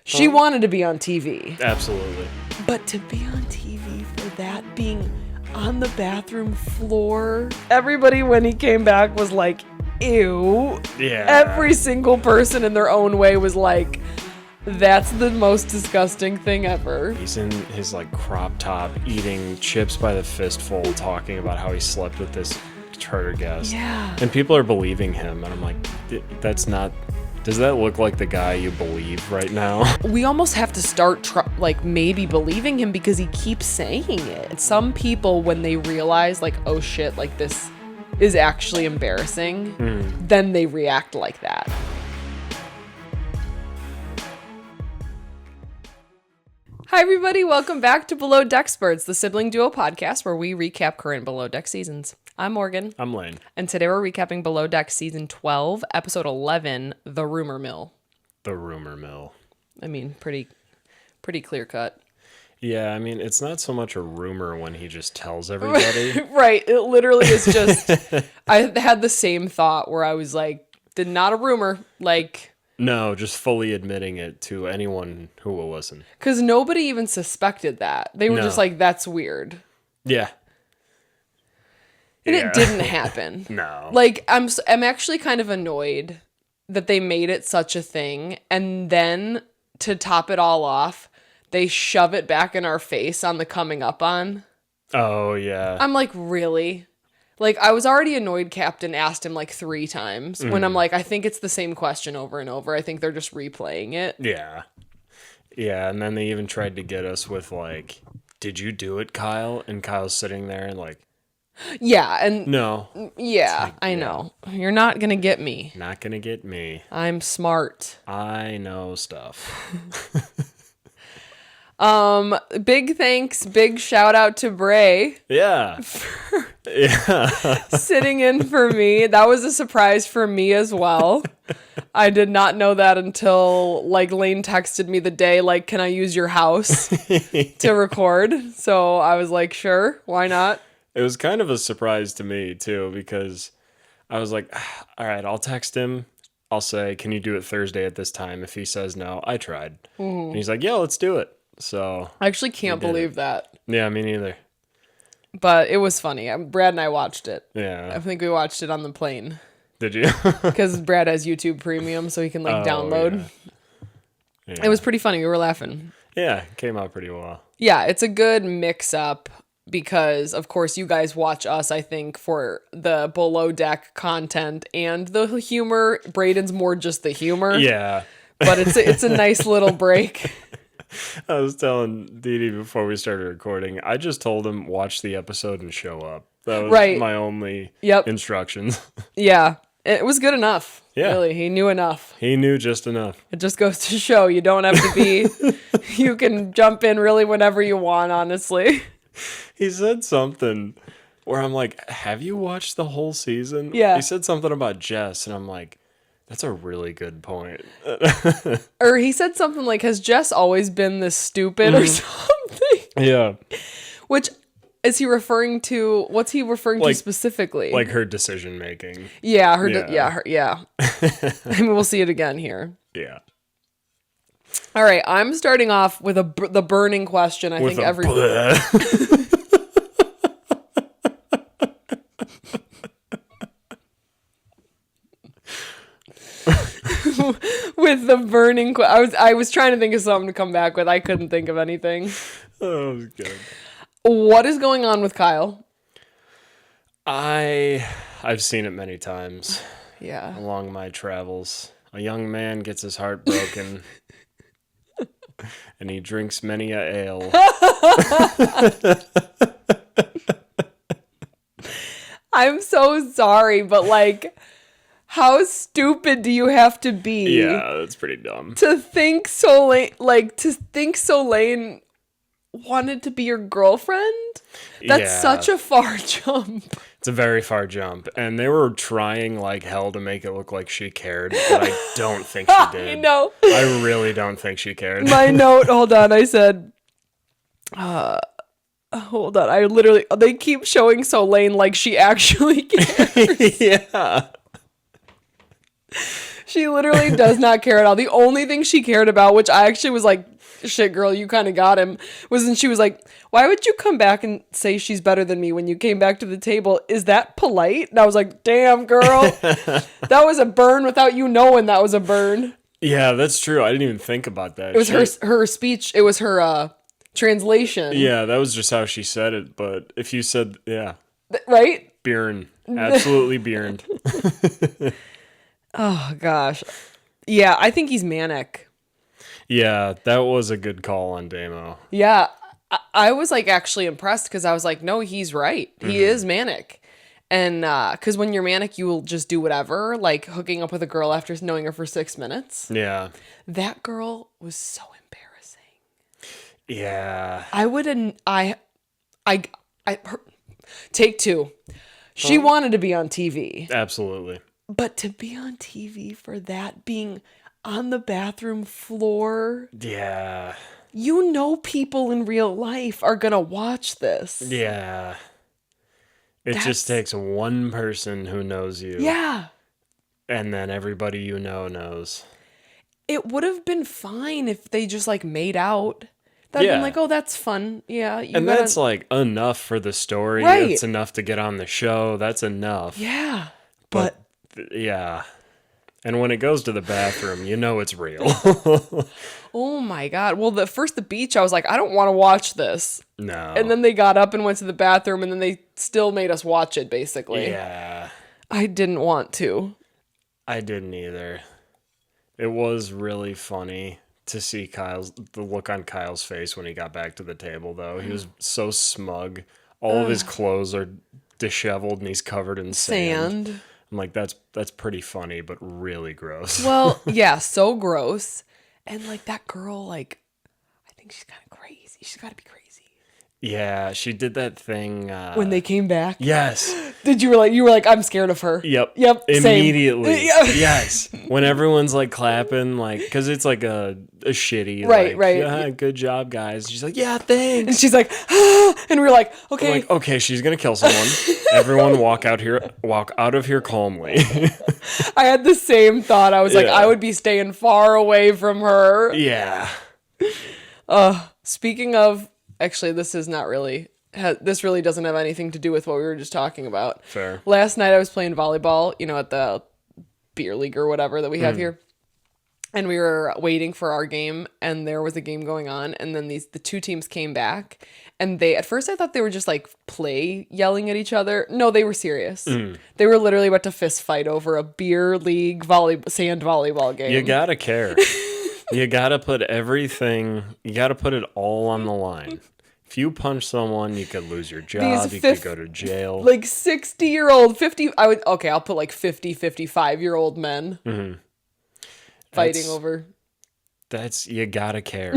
She wanted to be on TV. Absolutely. But to be on TV for that being on the bathroom floor, everybody when he came back was like, ew. Yeah. Every single person in their own way was like, that's the most disgusting thing ever. He's in his like crop top eating chips by the fistful, talking about how he slept with this charter guest. Yeah. And people are believing him. And I'm like, that's not... Does that look like the guy you believe right now? We almost have to start maybe believing him because he keeps saying it. Some people, when they realize like, oh shit, like this is actually embarrassing, then they react like that. Hi everybody, welcome back to Below Deckspurts, the sibling duo podcast where we recap current Below Deck seasons. I'm Morgan. I'm Lane. And today we're recapping Below Deck Season 12, Episode 11, The Rumor Mill. The Rumor Mill. I mean, pretty clear cut. Yeah, I mean, it's not so much a rumor when he just tells everybody. Right, it literally is just... I had the same thought where I was like, not a rumor, like... No, just fully admitting it to anyone who will listen. Because nobody even suspected that. They were just like, that's weird. Yeah. And it didn't happen. No. Like, I'm actually kind of annoyed that they made it such a thing, and then, to top it all off, they shove it back in our face on the coming up on. Oh, yeah. I'm like, really? Like, I was already annoyed Captain asked him like 3 times, when I'm like, I think it's the same question over and over. I think they're just replaying it. Yeah. Yeah, and then they even tried to get us with like, did you do it, Kyle? And Kyle's sitting there and like... Yeah, and... No. Yeah, like, I know. You're not gonna get me. Not gonna get me. I'm smart. I know stuff. Big thanks, big shout out to Bray. Yeah. Yeah. Sitting in for me. That was a surprise for me as well. I did not know that until like Lane texted me the day, like, can I use your house to record? So I was like, sure, why not? It was kind of a surprise to me, too, because I was like, all right, I'll text him. I'll say, can you do it Thursday at this time? If he says no, I tried. And he's like, yeah, let's do it. So I actually can't believe that. Yeah, me neither. But it was funny. Brad and I watched it. Yeah. I think we watched it on the plane. Did you? Because Brad has YouTube Premium, so he can like download. Yeah. It was pretty funny. We were laughing. Yeah, it came out pretty well. Yeah, it's a good mix-up. Because, of course, you guys watch us, I think, for the below deck content and the humor. Braden's more just the humor. Yeah. But it's a nice little break. I was telling Dee Dee before we started recording, I just told him, watch the episode and show up. That was my only instructions. Yeah. It was good enough. Yeah. Really, he knew enough. He knew just enough. It just goes to show you don't have to be... you can jump in really whenever you want, honestly. He said something where I'm like, have you watched the whole season? Yeah. He said something about Jess, and I'm like, that's a really good point. Or he said something like, has Jess always been this stupid or something? Yeah. Which, is he referring to, what's he referring to specifically? Like her decision making. Yeah, yeah. I mean, we'll see it again here. Yeah. All right, I'm starting off with the burning question. I think every with the burning. I was trying to think of something to come back with. I couldn't think of anything. Oh, that was good. What is going on with Kyle? I've seen it many times. Yeah. Along my travels, a young man gets his heart broken. And he drinks many a ale. I'm so sorry, but like, how stupid do you have to be? Yeah, that's pretty dumb. To think Lane wanted to be your girlfriend? That's such a far jump. It's a very far jump. And they were trying like hell to make it look like she cared, but I don't think she did. No. I really don't think she cared. My note, hold on, I said, hold on, they keep showing Lane like she actually cares. Yeah. She literally does not care at all. The only thing she cared about, which I actually was like, shit, girl, you kind of got him, was when she was like, why would you come back and say she's better than me when you came back to the table? Is that polite? And I was like, damn, girl. That was a burn without you knowing that was a burn. Yeah, that's true. I didn't even think about that. It was her speech. It was her translation. Yeah, that was just how she said it. But if you said, yeah. Right? Bjorn. Absolutely Bjorn. Oh, gosh. Yeah, I think he's manic. Yeah, that was a good call on Damo. Yeah, I was like actually impressed because I was like, no, he's right. He is manic. And because when you're manic, you will just do whatever, like hooking up with a girl after knowing her for 6 minutes. Yeah. That girl was so embarrassing. Yeah. I wouldn't, take two. She wanted to be on TV. Absolutely. But to be on TV for that, being on the bathroom floor. Yeah. You know people in real life are going to watch this. Yeah. It just takes one person who knows you. Yeah. And then everybody you know knows. It would have been fine if they just like made out. That'd been like, oh, that's fun. Yeah. That's like enough for the story. Right. It's enough to get on the show. That's enough. Yeah. But yeah. And when it goes to the bathroom, you know it's real. Oh my God. Well, the beach, I was like, I don't want to watch this. No. And then they got up and went to the bathroom and then they still made us watch it, basically. Yeah. I didn't want to. I didn't either. It was really funny to see the look on Kyle's face when he got back to the table, though. He was so smug. All of his clothes are disheveled and he's covered in sand. I'm like, that's pretty funny, but really gross. Well, yeah, so gross. And like that girl, like, I think she's kind of crazy. She's got to be crazy. Yeah, she did that thing. When they came back? Yes. You were like, I'm scared of her. Yep. Same. Immediately. Yes. When everyone's like clapping, like, because it's like a shitty, right, like, right. Yeah, good job, guys. She's like, yeah, thanks. And she's like, ah, and we're like, okay. I'm like, okay, she's going to kill someone. Everyone walk out of here calmly. I had the same thought. I was like, I would be staying far away from her. Yeah. Speaking of, actually, this really doesn't have anything to do with what we were just talking about. Fair. Last night I was playing volleyball, at the beer league or whatever that we have here. And we were waiting for our game, and there was a game going on, and then the two teams came back, and at first I thought they were just like yelling at each other. No, they were serious. They were literally about to fist fight over a beer league sand volleyball game. You gotta care. You gotta put it all on the line. If you punch someone, you could lose your job, you could go to jail. Like 60-year-old, 50, I'll put like 50, 55-year-old men. Fighting over. You gotta care.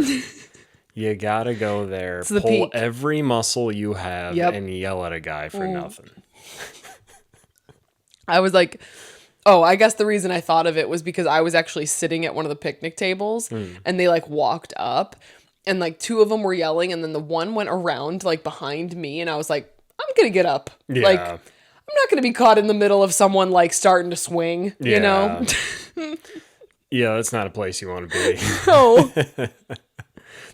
You gotta go there, pull peak. every muscle you have, and yell at a guy for nothing. I was like, I guess the reason I thought of it was because I was actually sitting at one of the picnic tables, and they like walked up, and like two of them were yelling, and then the one went around like behind me, and I was like, I'm gonna get up. Yeah. Like, I'm not gonna be caught in the middle of someone like starting to swing, you know? Yeah, that's not a place you want to be. No.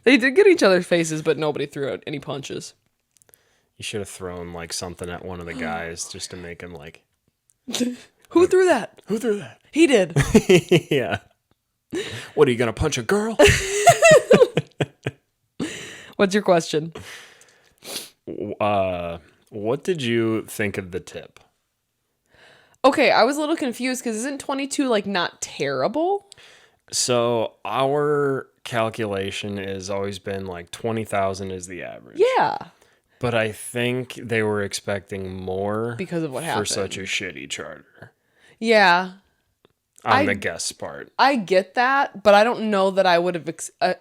They did get each other's faces, but nobody threw out any punches. You should have thrown like something at one of the guys just to make him like... Who threw that? Who threw that? He did. Yeah. What, are you going to punch a girl? What's your question? What did you think of the tip? Okay, I was a little confused because isn't 22 like not terrible? So our calculation has always been like 20,000 is the average. Yeah. But I think they were expecting more because of what happened for such a shitty charter. Yeah. On the guest part. I get that, but I don't know that I would have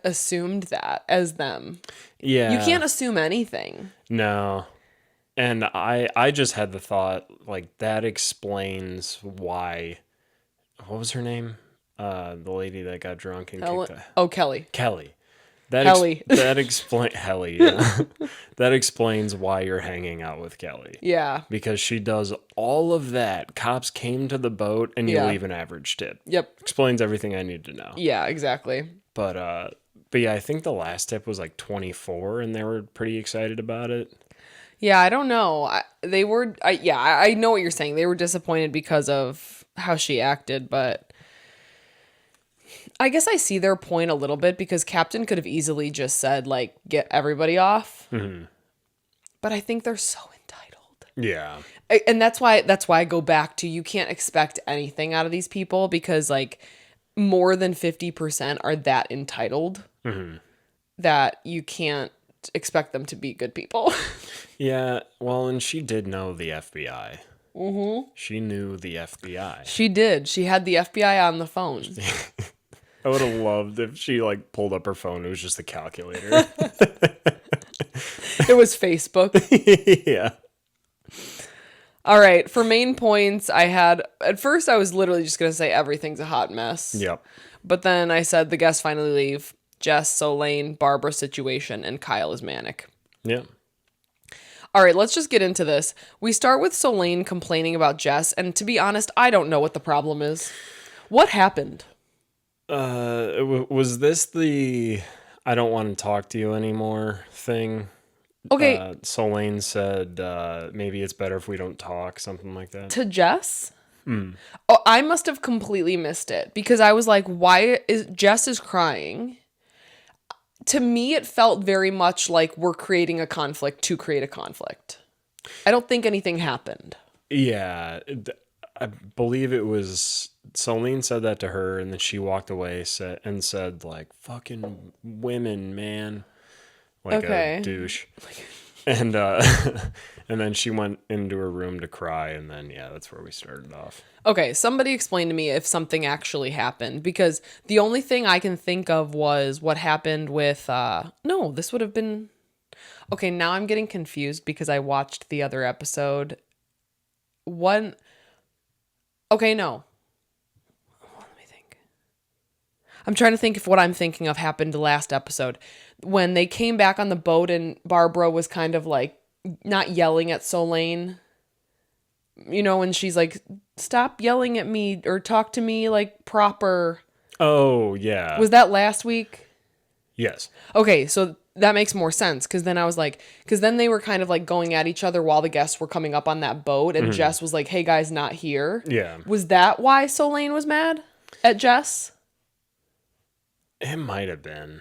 assumed that as them. Yeah. You can't assume anything. No. And I just had the thought, like, that explains why... What was her name? The lady that got drunk and kicked... Oh, Kelly. Kelly. Helly. That explain Helly, yeah. That explains why you're hanging out with Kelly. Yeah. Because she does all of that. Cops came to the boat and you leave an average tip. Yep. Explains everything I need to know. Yeah, exactly. But yeah, I think the last tip was like 24 and they were pretty excited about it. Yeah, I don't know. I know what you're saying. They were disappointed because of how she acted, but I guess I see their point a little bit because Captain could have easily just said, like, get everybody off. Mm-hmm. But I think they're so entitled. Yeah. And that's why I go back to you can't expect anything out of these people because, like, more than 50% are that entitled that you can't expect them to be good people. Yeah, well, and she did know the FBI. Mm-hmm. She knew the FBI. She did. She had the FBI on the phone. I would have loved if she, like, pulled up her phone. It was just a calculator. It was Facebook. Yeah. All right. For main points, at first I was literally just going to say everything's a hot mess. Yep. But then I said the guests finally leave. Jess, Solane, Barbara situation, and Kyle is manic. Yeah. All right, let's just get into this. We start with Solane complaining about Jess, and to be honest, I don't know what the problem is. What happened? Was this the I don't want to talk to you anymore thing? Okay. Solane said maybe it's better if we don't talk, something like that. To Jess? Oh, I must have completely missed it because I was like, why is Jess is crying? To me, it felt very much like we're creating a conflict to create a conflict. I don't think anything happened. Yeah, I believe it was Solane said that to her, and then she walked away and said like, "Fucking women, man," like a douche. And and then she went into her room to cry, and then yeah, that's where we started off. Okay, somebody explain to me if something actually happened, because the only thing I can think of was what happened with, no, this would have been, okay, now I'm getting confused because I watched the other episode. Okay, no. Let me think. I'm trying to think if what I'm thinking of happened the last episode. When they came back on the boat and Barbara was kind of like, not yelling at Solane, you know, and she's like, stop yelling at me or talk to me like proper. Oh, yeah. Was that last week? Yes. Okay, so that makes more sense because then I was like, because then they were kind of like going at each other while the guests were coming up on that boat and Jess was like, hey guys, not here. Yeah. Was that why Solane was mad at Jess? It might have been.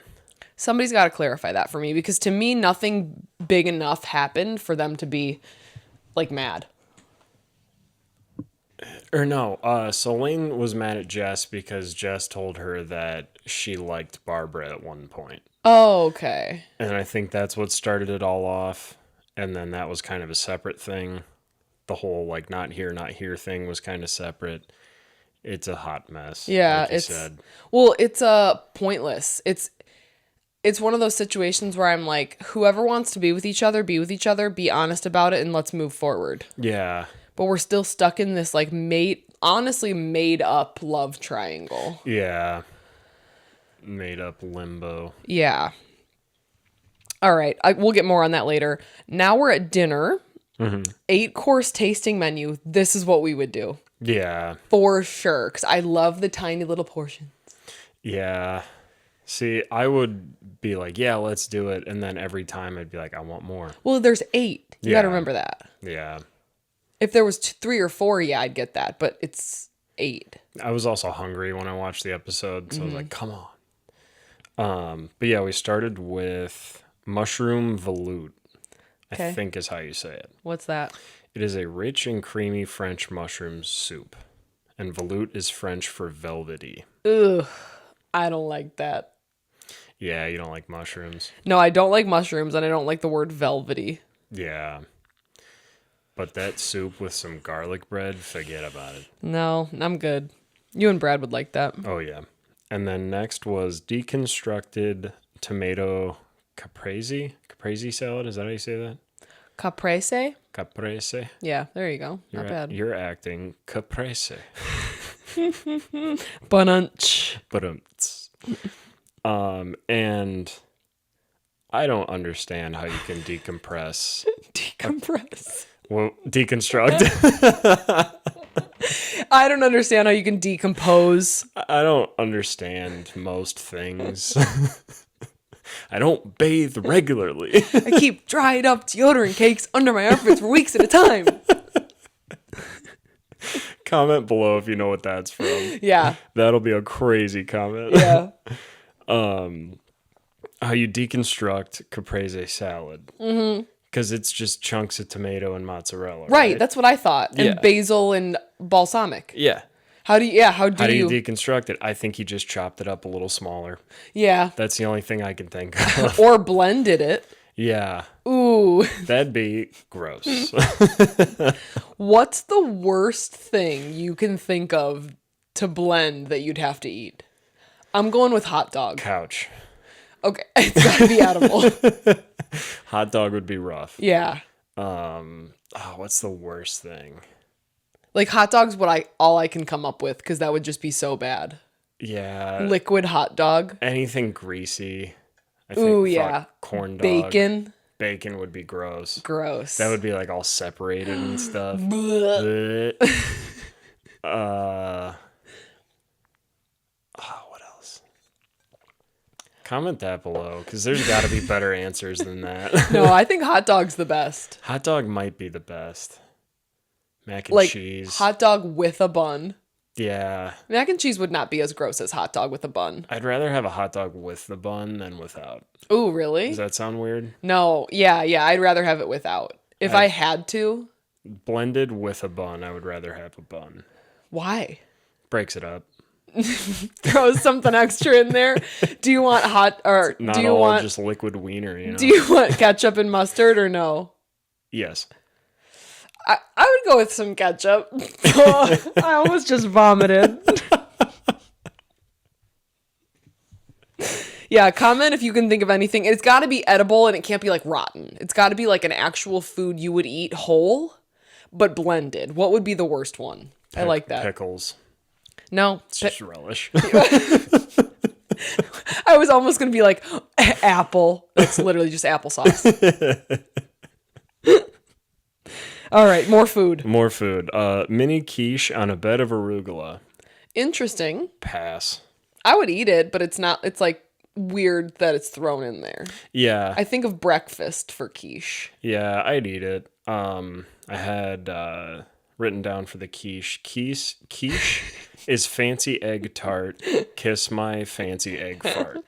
Somebody's got to clarify that for me because to me, nothing big enough happened for them to be like mad. Or no, Solane was mad at Jess because Jess told her that she liked Barbara at one point. Oh, okay. And I think that's what started it all off. And then that was kind of a separate thing. The whole like not here thing was kind of separate. It's a hot mess. Yeah, like you said. Well, it's pointless. It's one of those situations where I'm like, whoever wants to be with each other, be honest about it, and let's move forward. Yeah. But we're still stuck in this like honestly made up love triangle. Yeah. Made up limbo. Yeah. All right. We'll get more on that later. Now we're at dinner. 8-course tasting menu. This is what we would do. Yeah. For sure. Because I love the tiny little portions. Yeah. See, I would be like, yeah, let's do it. And then every time I'd be like, I want more. Well, there's 8. You got to remember that. Yeah. If there was 3 or 4, yeah, I'd get that. But it's 8. I was also hungry when I watched the episode. So I was like, come on. But yeah, we started with mushroom veloute. I think is how you say it. What's that? It is a rich and creamy French mushroom soup. And veloute is French for velvety. Ugh. I don't like that. Yeah, you don't like mushrooms? No, I don't like mushrooms, and I don't like the word velvety. Yeah. But that soup with some garlic bread, forget about it. No, I'm good. You and Brad would like that. Oh, yeah. And then next was deconstructed tomato caprese. Caprese salad, is that how you say that? Caprese? Caprese. Yeah, there you go. Not bad. You're acting caprese. Bununch. And I don't understand how you can decompress. Decompress. Well, deconstruct. I don't understand how you can decompose. I don't understand most things. I don't bathe regularly. I keep dried up deodorant cakes under my armpits for weeks at a time. Comment below if you know what that's from. Yeah. That'll be a crazy comment. Yeah. How you deconstruct caprese salad. Mm-hmm. Because it's just chunks of tomato and mozzarella. Right. That's what I thought. And Yeah. basil and balsamic. Yeah. How do you deconstruct it? I think you just chopped it up a little smaller. Yeah. That's the only thing I can think of. Or blended it. Yeah. Ooh. That'd be gross. What's the worst thing you can think of to blend that you'd have to eat? I'm going with hot dog. Couch. Okay. It's gotta be edible. Hot dog would be rough. Yeah. What's the worst thing? Like hot dog's all I can come up with because that would just be so bad. Yeah. Liquid hot dog. Anything greasy. I think, Ooh, yeah. Corn dog. Bacon. Bacon would be gross. Gross. That would be like all separated and stuff. What else? Comment that below because there's got to be better answers than that. No, I think hot dog's the best. Hot dog might be the best. Mac and cheese. Hot dog with a bun. Yeah. Mac and cheese would not be as gross as hot dog with a bun. I'd rather have a hot dog with the bun than without. Ooh, really? Does that sound weird? No. Yeah. I'd rather have it without. If I had to. Blended with a bun, I would rather have a bun. Why? Breaks it up. Throw something extra in there. Do you want Not do you all want just liquid wiener, you know? Do you want ketchup and mustard or no? Yes. I would go with some ketchup. I almost just vomited. Yeah, comment if you can think of anything. It's got to be edible and it can't be like rotten. It's got to be like an actual food you would eat whole, but blended. What would be the worst one? I like that. Pickles. No. It's just relish. I was almost going to be like apple. That's literally just applesauce. All right, more food. More food. Mini quiche on a bed of arugula. Interesting. Pass. I would eat it, but it's like weird that it's thrown in there. Yeah. I think of breakfast for quiche. Yeah, I'd eat it. I had written down for the quiche. Quiche is fancy egg tart. Kiss my fancy egg fart.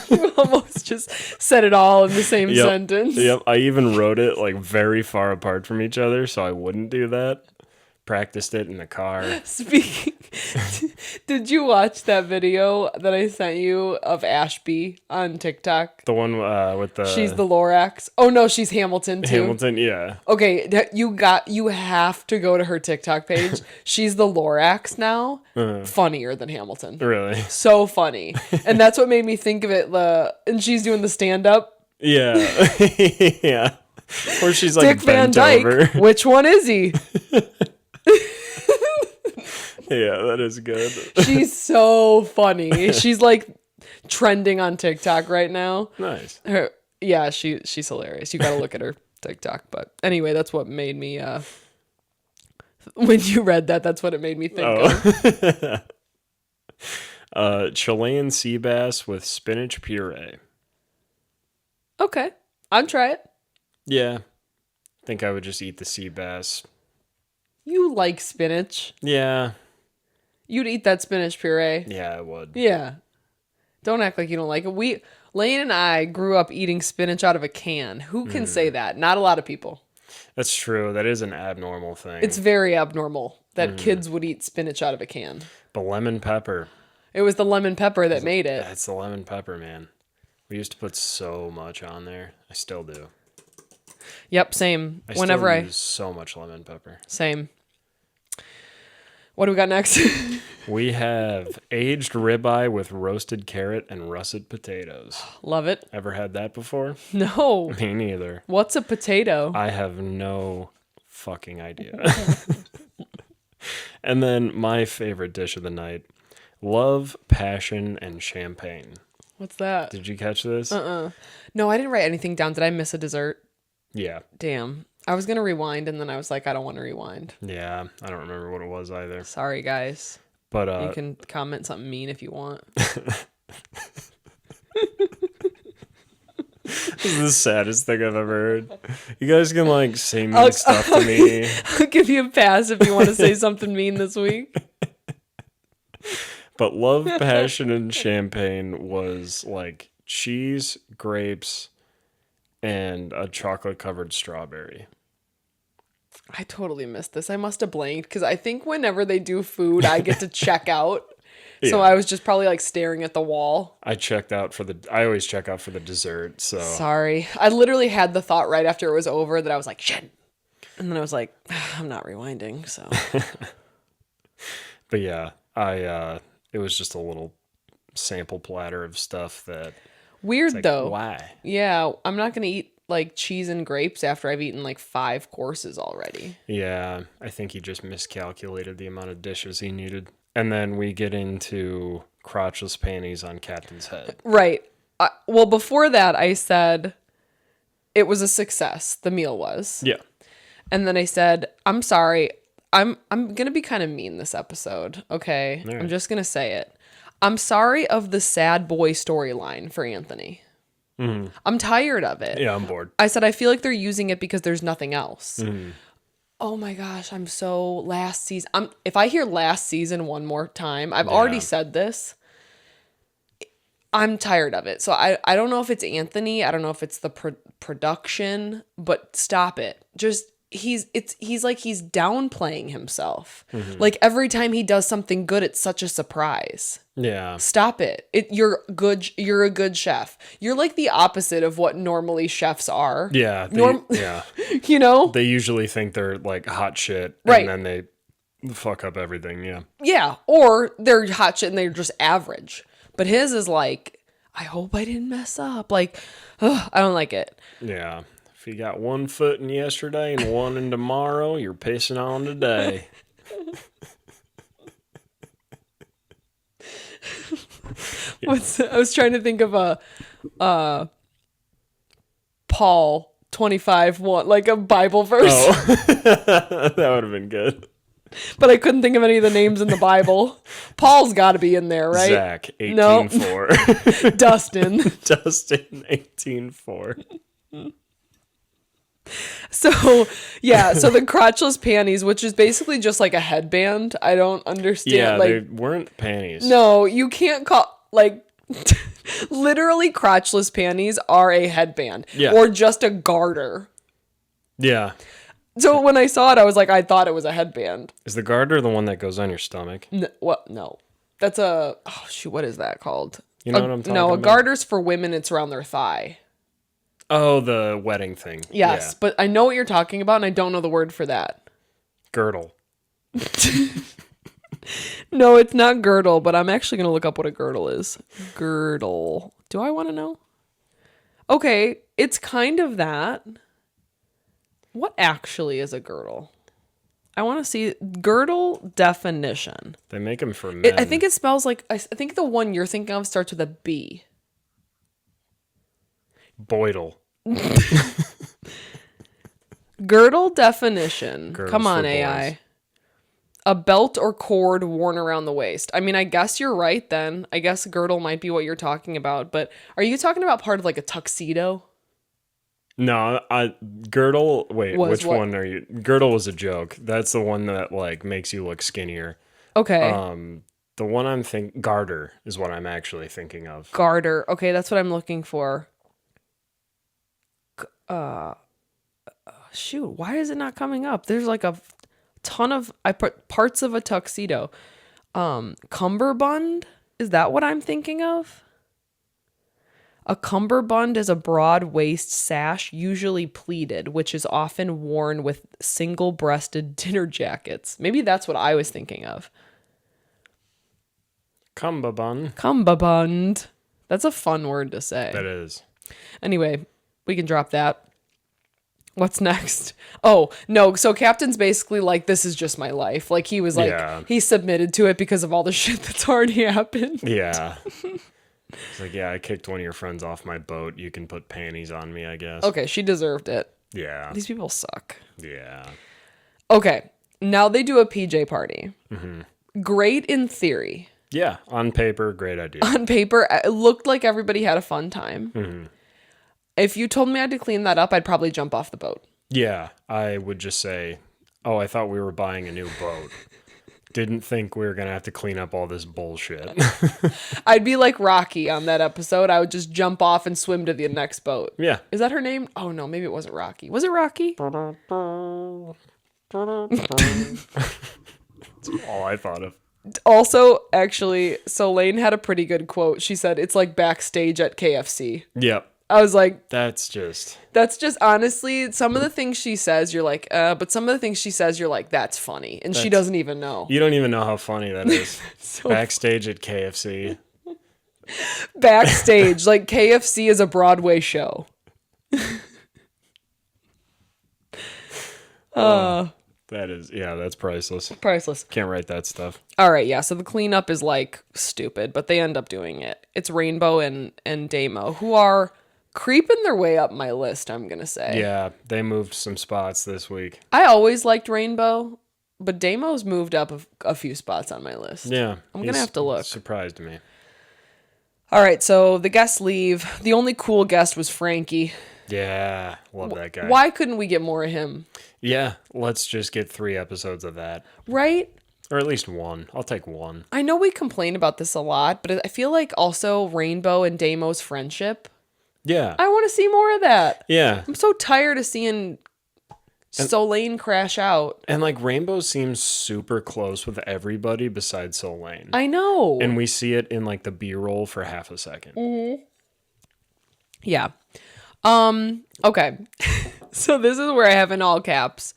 You almost just said it all in the same sentence. Yep. I even wrote it like very far apart from each other so I wouldn't do that. Practiced it in the car. Speaking, did you watch that video that I sent you of Ashby on TikTok? The one with the... She's the Lorax. Oh no, she's Hamilton too. Hamilton, yeah. Okay, you have to go to her TikTok page. She's the Lorax now. Funnier than Hamilton. Really? So funny. And that's what made me think of it. And she's doing the stand-up. Yeah. Yeah. Or she's like Dick Van bent Dyke. over. Which one is he? Yeah, that is good. She's so funny. She's like trending on TikTok right now. Nice. She's hilarious. You got to look at her TikTok. But anyway, that's what made me. When you read that, that's what it made me think of. Chilean sea bass with spinach puree. Okay, I'd try it. Yeah, I think I would just eat the sea bass. You like spinach? Yeah. You'd eat that spinach puree. Yeah, I would. Yeah. Don't act like you don't like it. Lane and I grew up eating spinach out of a can. Who can say that? Not a lot of people. That's true. That is an abnormal thing. It's very abnormal that kids would eat spinach out of a can. But lemon pepper. It was the lemon pepper that made it. That's the lemon pepper, man. We used to put so much on there. I still do. Yep, same. I use so much lemon pepper. Same. What do we got next? We have aged ribeye with roasted carrot and russet potatoes. Love it. Ever had that before? No. Me neither. What's a potato? I have no fucking idea. And then my favorite dish of the night, love, passion, and champagne. What's that? Did you catch this? No, I didn't write anything down. Did I miss a dessert? Yeah. Damn. I was going to rewind, and then I was like, I don't want to rewind. Yeah. I don't remember what it was either. Sorry, guys. But you can comment something mean if you want. This is the saddest thing I've ever heard. You guys can like say mean stuff to me. I'll give you a pass if you want to say something mean this week. But Love, Passion, and Champagne was like cheese, grapes, and a chocolate-covered strawberry. I totally missed this. I must have blanked because I think whenever they do food, I get to check out. So I was just probably like staring at the wall. I always check out for the dessert. So sorry. I literally had the thought right after it was over that I was like, shit. And then I was like, I'm not rewinding. So, but yeah, it was just a little sample platter of stuff that weird like, though. Why? Yeah. I'm not going to eat like cheese and grapes after I've eaten like 5 courses already. Yeah. I think he just miscalculated the amount of dishes he needed. And then we get into crotchless panties on Captain's head. Right. Well, before that, I said it was a success. The meal was. Yeah. And then I said, I'm sorry. I'm going to be kind of mean this episode. Okay. Right. I'm just going to say it. I'm sorry of the sad boy storyline for Anthony. Mm-hmm. I'm tired of it. Yeah, I'm bored. I said, I feel like they're using it because there's nothing else. Mm-hmm. Oh my gosh, I'm so last season. If I hear last season one more time, I've already said this. I'm tired of it. So I don't know if it's Anthony. I don't know if it's the production, but stop it. Just he's like he's downplaying himself. Mm-hmm. Like every time he does something good, it's such a surprise. Yeah. Stop it. You're good. You're a good chef. You're like the opposite of what normally chefs are. Yeah. Yeah. You know? They usually think they're like hot shit. Right. And then they fuck up everything. Yeah. Yeah. Or they're hot shit and they're just average. But his is like, I hope I didn't mess up. Like, I don't like it. Yeah. If you got 1 foot in yesterday and 1 in tomorrow, you're pissing on today. I was trying to think of a Paul 25:1, like a Bible verse. Oh, that would have been good. But I couldn't think of any of the names in the Bible. Paul's got to be in there, right? Zach 18:4. No. Dustin 18:4. So, yeah, so the crotchless panties, which is basically just like a headband. I don't understand. Yeah, like, they weren't panties. No, you can't call, like, literally crotchless panties are a headband. Yeah. Or just a garter. Yeah. So when I saw it, I was like, I thought it was a headband. Is the garter the one that goes on your stomach? No. That's what is that called? You know what I'm talking about? No, a garter's for women, it's around their thigh. Oh, the wedding thing. Yes, but I know what you're talking about, and I don't know the word for that. Girdle. No, it's not girdle, but I'm actually going to look up what a girdle is. Girdle. Do I want to know? Okay, it's kind of that. What actually is a girdle? I want to see girdle definition. They make them for men. I think it spells like, I think the one you're thinking of starts with a B. Boidle. Girdle definition. Girdles Come on, for AI. boys. A belt or cord worn around the waist. I mean, I guess you're right then. I guess girdle might be what you're talking about. But are you talking about part of like a tuxedo? No, girdle. Wait, which what? one are you? Girdle was a joke. That's the one that like makes you look skinnier. Okay. The one I'm garter is what I'm actually thinking of. Garter. Okay, that's what I'm looking for. Shoot, why is it not coming up? There's like a ton of I put parts of a tuxedo. Cummerbund? Is that what I'm thinking of? A cummerbund is a broad waist sash, usually pleated, which is often worn with single-breasted dinner jackets. Maybe that's what I was thinking of. Cummerbund. Cummerbund. That's a fun word to say. That is. Anyway, we can drop that. What's next? Oh, no. So Captain's basically like, this is just my life. Like he was like, he submitted to it because of all the shit that's already happened. Yeah. It's like, yeah, I kicked one of your friends off my boat. You can put panties on me, I guess. Okay, she deserved it. Yeah. These people suck. Yeah. Okay, now they do a PJ party. Great in theory. Yeah. On paper, great idea. On paper, it looked like everybody had a fun time. If you told me I had to clean that up, I'd probably jump off the boat. Yeah. I would just say, oh, I thought we were buying a new boat. Didn't think we were going to have to clean up all this bullshit. I'd be like Rocky on that episode. I would just jump off and swim to the next boat. Yeah. Is that her name? Oh, no, maybe it wasn't Rocky. Was it Rocky? That's all I thought of. Also, actually, Solane had a pretty good quote. She said, it's like backstage at KFC. Yep. I was like, That's just honestly, some of the things she says, you're like, but some of the things she says, you're like, that's funny. And she doesn't even know. You don't even know how funny that is. So Backstage at KFC. backstage, like KFC is a Broadway show. That is, yeah, that's priceless. Priceless. Can't write that stuff. All right, yeah. So the cleanup is like stupid, but they end up doing it. It's Rainbow and Damo, who are creeping their way up my list, I'm gonna say. Yeah, they moved some spots this week. I always liked Rainbow, but Damo's moved up a few spots on my list. Yeah. I'm gonna have to look. Surprised me. All right, so the guests leave. The only cool guest was Frankie. Yeah, love that guy. Why couldn't we get more of him? Yeah, let's just get 3 episodes of that. Right? Or at least 1. I'll take 1. I know we complain about this a lot, but I feel like also Rainbow and Damo's friendship. Yeah. I want to see more of that. Yeah. I'm so tired of seeing Solane crash out. And like Rainbow seems super close with everybody besides Solane. I know. And we see it in like the B-roll for half a second. Yeah. Okay. So this is where I have in all caps.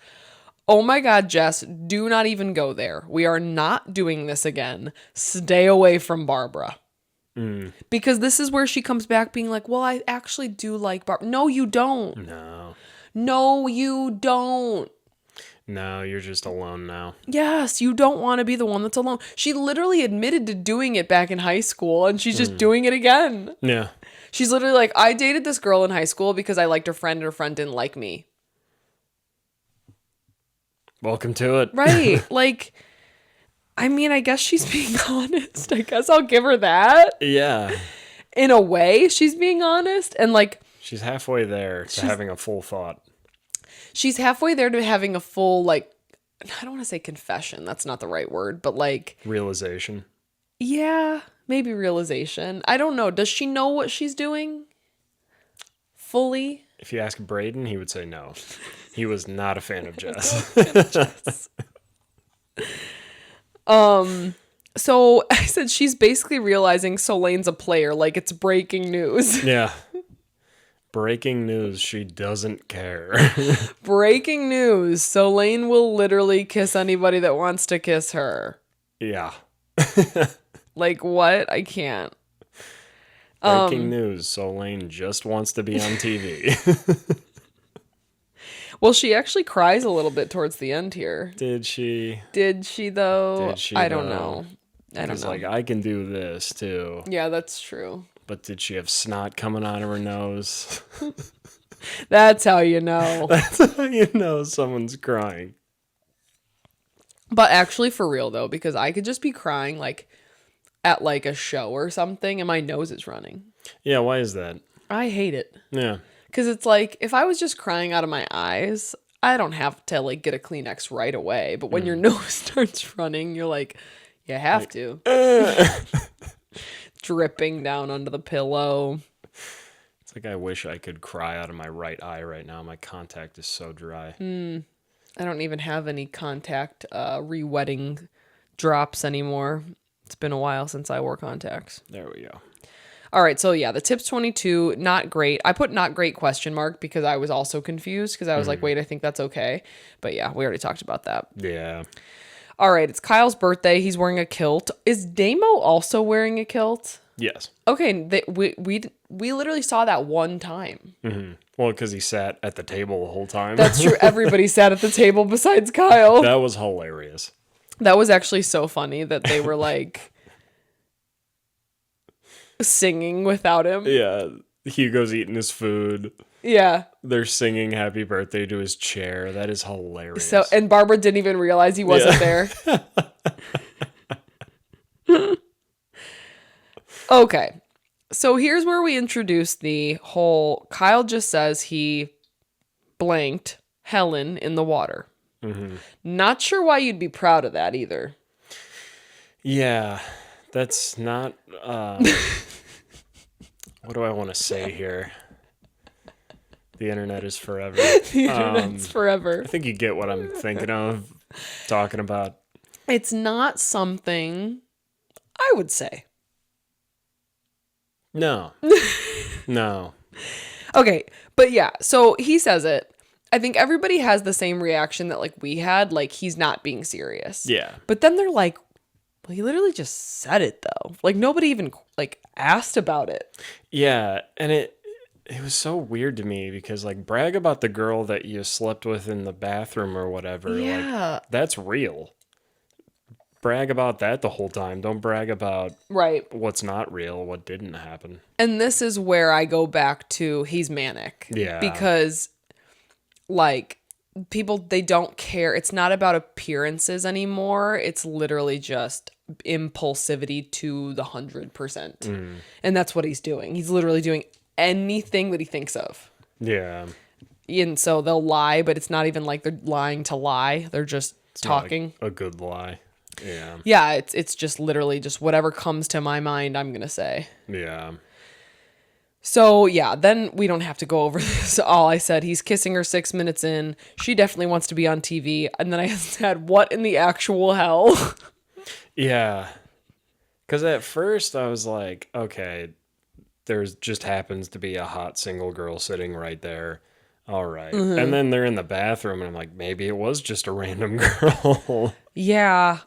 Oh my God, Jess, do not even go there. We are not doing this again. Stay away from Barbara. Because this is where she comes back being like, well, I actually do like Barbara. No, you don't. No, you don't. No, you're just alone now. Yes, you don't want to be the one that's alone. She literally admitted to doing it back in high school, and she's just doing it again. Yeah. She's literally like, I dated this girl in high school because I liked her friend and her friend didn't like me. Welcome to it. Right. Like, I mean, I guess she's being honest. I guess I'll give her that. Yeah. In a way, she's being honest. And like, She's halfway there to having a full thought. she's halfway there to having a full, like, I don't want to say confession. That's not the right word, but like, Realization. yeah, maybe realization. I don't know. Does she know what she's doing? Fully? If you ask Braden, he would say no. He was not a fan of Jess. So I said she's basically realizing Solane's a player, like it's breaking news. Yeah. Breaking news, she doesn't care. Breaking news. Solane will literally kiss anybody that wants to kiss her. Yeah. Like what? I can't. Breaking news, Solane just wants to be on TV. Well, she actually cries a little bit towards the end here. Did she? Did she though? Did she, I don't though? know. I don't It's know. like, I can do this too. Yeah, that's true. But did she have snot coming out of her nose? That's how you know. That's how you know someone's crying. But actually for real though, because I could just be crying like at like a show or something and my nose is running. Yeah, why is that? I hate it. Yeah. Because it's like, if I was just crying out of my eyes, I don't have to like get a Kleenex right away. But when your nose starts running, you're like, you have to. Dripping down under the pillow. It's like I wish I could cry out of my right eye right now. My contact is so dry. I don't even have any contact re-wetting drops anymore. It's been a while since I wore contacts. There we go. All right, so yeah, the tips 22, not great. I put not great question mark because I was also confused because I was like, wait, I think that's okay. But yeah, we already talked about that. Yeah. All right, it's Kyle's birthday. He's wearing a kilt. Is Damo also wearing a kilt? Yes. Okay, we literally saw that one time. Mm-hmm. Well, because he sat at the table the whole time. That's true. Everybody sat at the table besides Kyle. That was hilarious. That was actually so funny that they were like... singing without him. Yeah. Hugo's eating his food. Yeah. They're singing happy birthday to his chair. That is hilarious. So, and Barbara didn't even realize he wasn't there. Okay. So here's where we introduce the whole Kyle just says he blanked Helen in the water. Mm-hmm. Not sure why you'd be proud of that either. Yeah. That's not what do I want to say here? The internet is forever. The internet's forever. I think you get what I'm thinking of, talking about. It's not something I would say. No. No. Okay, but yeah, so he says it. I think everybody has the same reaction that like we had, like he's not being serious. Yeah. But then they're like, well, he literally just said it though. Like nobody even like asked about it. Yeah, and it was so weird to me because like brag about the girl that you slept with in the bathroom or whatever. Yeah. Like that's real. Brag about that the whole time. Don't brag about what's not real, what didn't happen. And this is where I go back to he's manic. Yeah. Because like people, they don't care. It's not about appearances anymore. It's literally just impulsivity to the 100%. And that's what he's doing. He's literally doing anything that he thinks of. Yeah. And so they'll lie, but it's not even like they're lying to lie. They're just talking. A good lie. Yeah. Yeah, it's just literally just whatever comes to my mind, I'm going to say. Yeah. So, yeah, then we don't have to go over this. All I said, he's kissing her 6 minutes in. She definitely wants to be on TV. And then I said, what in the actual hell? Yeah. Because at first I was like, okay, there's just happens to be a hot single girl sitting right there. All right. Mm-hmm. And then they're in the bathroom and I'm like, maybe it was just a random girl. Yeah.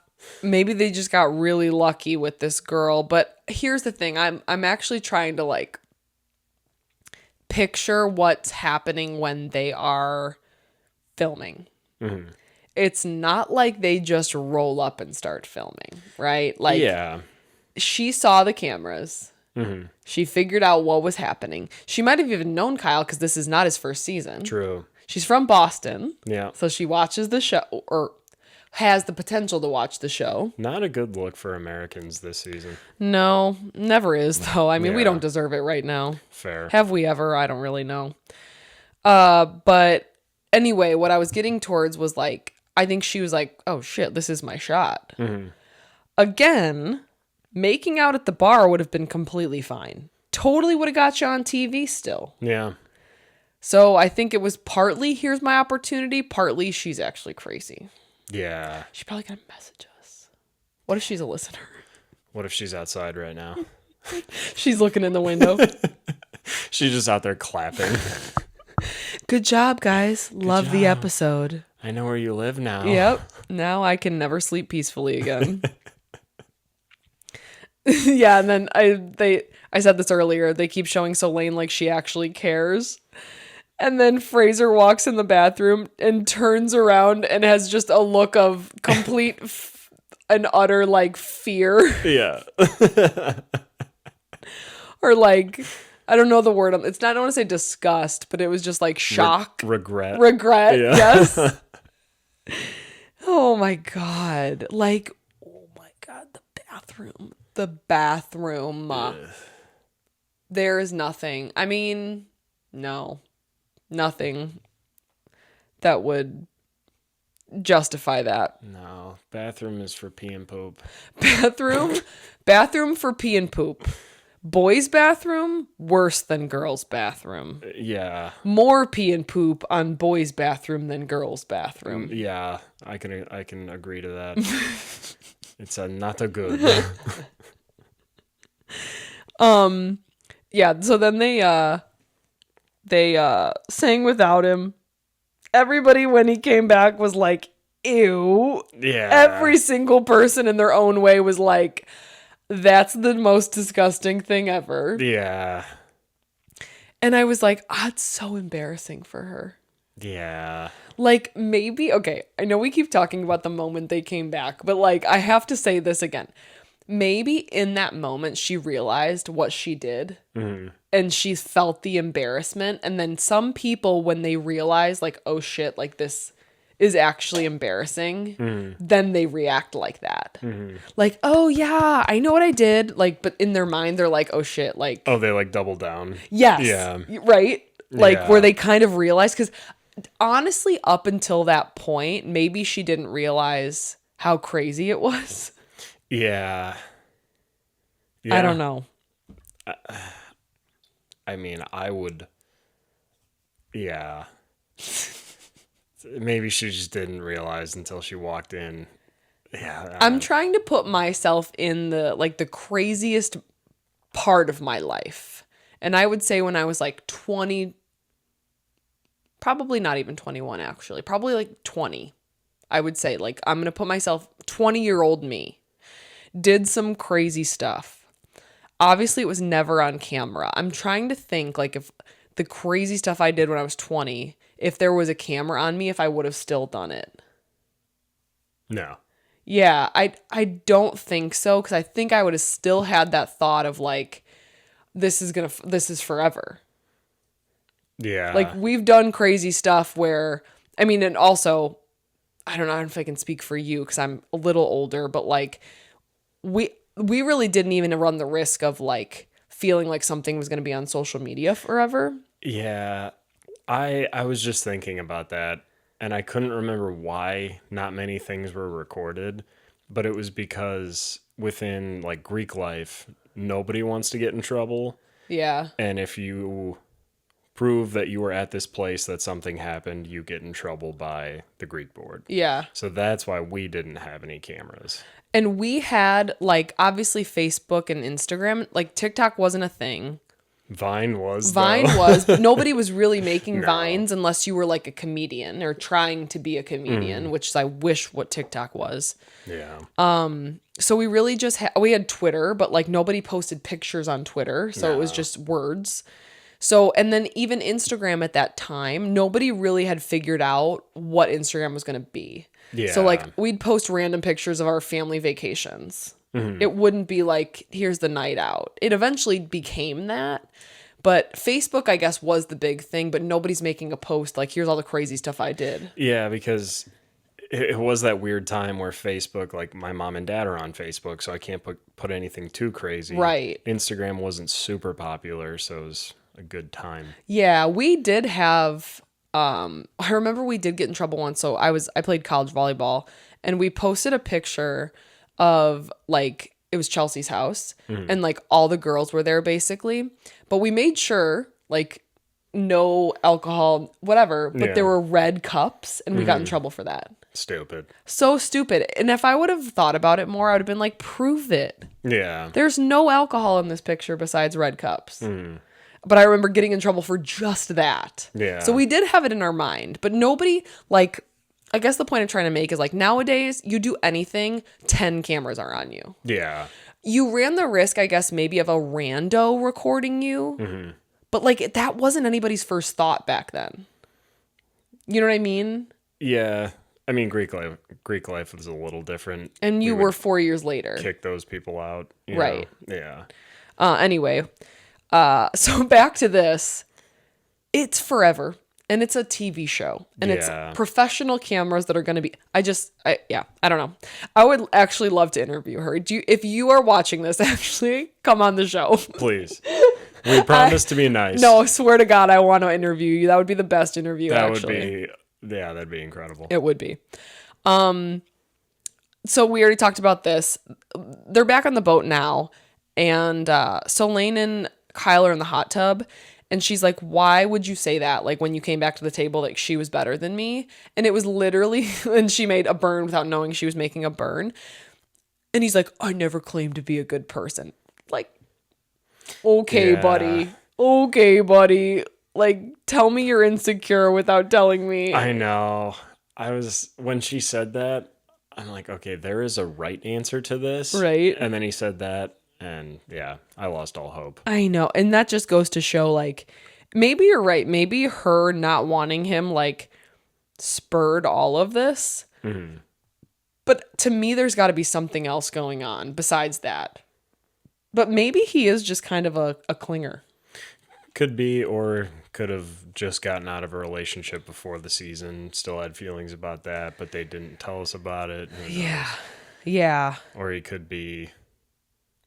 Maybe they just got really lucky with this girl. But here's the thing. I'm actually trying to like picture what's happening when they are filming. Mm-hmm. It's not like they just roll up and start filming, right? Like, yeah. She saw the cameras. Mm-hmm. She figured out what was happening. She might have even known Kyle because this is not his first season. True. She's from Boston. Yeah. So she watches the show or has the potential to watch the show. Not a good look for Americans this season. No, never is though. I mean, we don't deserve it right now. Fair. Have we ever? I don't really know. But anyway, what I was getting towards was like, I think she was like, oh shit, this is my shot. Mm-hmm. Again, making out at the bar would have been completely fine. Totally would have got you on TV still. Yeah. So I think it was partly, here's my opportunity, partly she's actually crazy. Yeah. She probably gonna message us. What if she's a listener? What if she's outside right now? She's looking in the window. She's just out there clapping. Good job, guys. Love the episode. I know where you live now. Yep. Now I can never sleep peacefully again. Yeah, and then I said this earlier. They keep showing Soleil like she actually cares. And then Fraser walks in the bathroom and turns around and has just a look of complete and utter like fear. Yeah. Or like, I don't know the word. It's not, I don't want to say disgust, but it was just like shock. Regret. Regret. Yeah. Yes. Oh my God. Like, oh my God, the bathroom. The bathroom. There is nothing. I mean, no. Nothing that would justify that. No. Bathroom is for pee and poop. Bathroom for pee and poop. Boys' bathroom, worse than girls' bathroom. Yeah. More pee and poop on boys' bathroom than girls' bathroom. Yeah, I can agree to that. It's not a good. Yeah, so then they sang without him. Everybody when he came back was like, ew. Yeah. Every single person in their own way was like, that's the most disgusting thing ever. Yeah. And I was like, it's so embarrassing for her. Yeah. Like, maybe, okay, I know we keep talking about the moment they came back, but like, I have to say this again. maybe in that moment she realized what she did and she felt the embarrassment. And then some people, when they realize like, oh shit, like this is actually embarrassing, then they react like that. Like, oh yeah, I know what I did. Like, but in their mind, they're like, oh shit, like. Oh, they like double down. Yes. Yeah. Right? Like Yeah. where they kind of realize, because honestly, up until that point, maybe she didn't realize how crazy it was. Yeah. I don't know. I mean, I would. Yeah. Maybe she just didn't realize until she walked in. Yeah. I'm trying to put myself in the craziest part of my life. And I would say when I was like 20, probably not even 21 actually, probably like 20. I would say like I'm going to put myself 20-year-old me did some crazy stuff. Obviously it was never on camera. I'm trying to think like if the crazy stuff I did when I was 20, if there was a camera on me, if I would have still done it. No. Yeah, I don't think so, because I think I would have still had that thought of like, this is forever. Yeah. Like we've done crazy stuff where, I mean, and also, I don't know if I can speak for you because I'm a little older, but like we really didn't even run the risk of like feeling like something was going to be on social media forever. Yeah. I was just thinking about that, and I couldn't remember why not many things were recorded, but it was because within like Greek life, nobody wants to get in trouble. Yeah. And if you prove that you were at this place that something happened, you get in trouble by the Greek board. Yeah. So that's why we didn't have any cameras. And we had like obviously Facebook and Instagram, like TikTok wasn't a thing. Vine was, but nobody was really making Vines unless you were like a comedian or trying to be a comedian, which is, I wish what TikTok was. Yeah. So we really just we had Twitter, but like nobody posted pictures on Twitter. So it was just words. So, and then even Instagram at that time, nobody really had figured out what Instagram was going to be. Yeah. So like we'd post random pictures of our family vacations. It wouldn't be like, here's the night out. It eventually became that. But Facebook, I guess, was the big thing, but nobody's making a post like, here's all the crazy stuff I did. Yeah, because it was that weird time where Facebook, like my mom and dad are on Facebook, so I can't put anything too crazy. Right. Instagram wasn't super popular, so it was a good time. Yeah, we did have, I remember we did get in trouble once. So I played college volleyball and we posted a picture of like, it was Chelsea's house and like all the girls were there basically, but we made sure like no alcohol, whatever, but there were red cups and we got in trouble for that. Stupid. So stupid. And if I would have thought about it more, I would have been like, prove it. Yeah. There's no alcohol in this picture besides red cups. But I remember getting in trouble for just that. Yeah. So we did have it in our mind, but nobody like, I guess the point I'm trying to make is like nowadays you do anything, 10 cameras are on you. Yeah. You ran the risk, I guess, maybe of a rando recording you, but like that wasn't anybody's first thought back then. You know what I mean? Yeah. I mean, Greek life was a little different. And you were 4 years later. Kick those people out. You Right. know? Yeah. Anyway, so back to this. It's forever. And it's a TV show. And it's professional cameras that are going to be... I don't know. I would actually love to interview her. If you are watching this, actually, come on the show. Please. We promise to be nice. No, I swear to God, I want to interview you. That would be the best interview, actually. That'd be incredible. It would be. So we already talked about this. They're back on the boat now. And so Lane and Kyle are in the hot tub. And she's like, why would you say that? Like when you came back to the table, like she was better than me. And it was literally, and she made a burn without knowing she was making a burn. And he's like, I never claimed to be a good person. Like, okay, buddy. Okay, buddy. Like, tell me you're insecure without telling me. I know. When she said that, I'm like, okay, there is a right answer to this. Right. And then he said that. And yeah, I lost all hope. I know. And that just goes to show, like, maybe you're right. Maybe her not wanting him, like, spurred all of this. But to me, there's got to be something else going on besides that. But maybe he is just kind of a clinger. Could be, or could have just gotten out of a relationship before the season, still had feelings about that, but they didn't tell us about it. Who knows? Yeah. Or he could be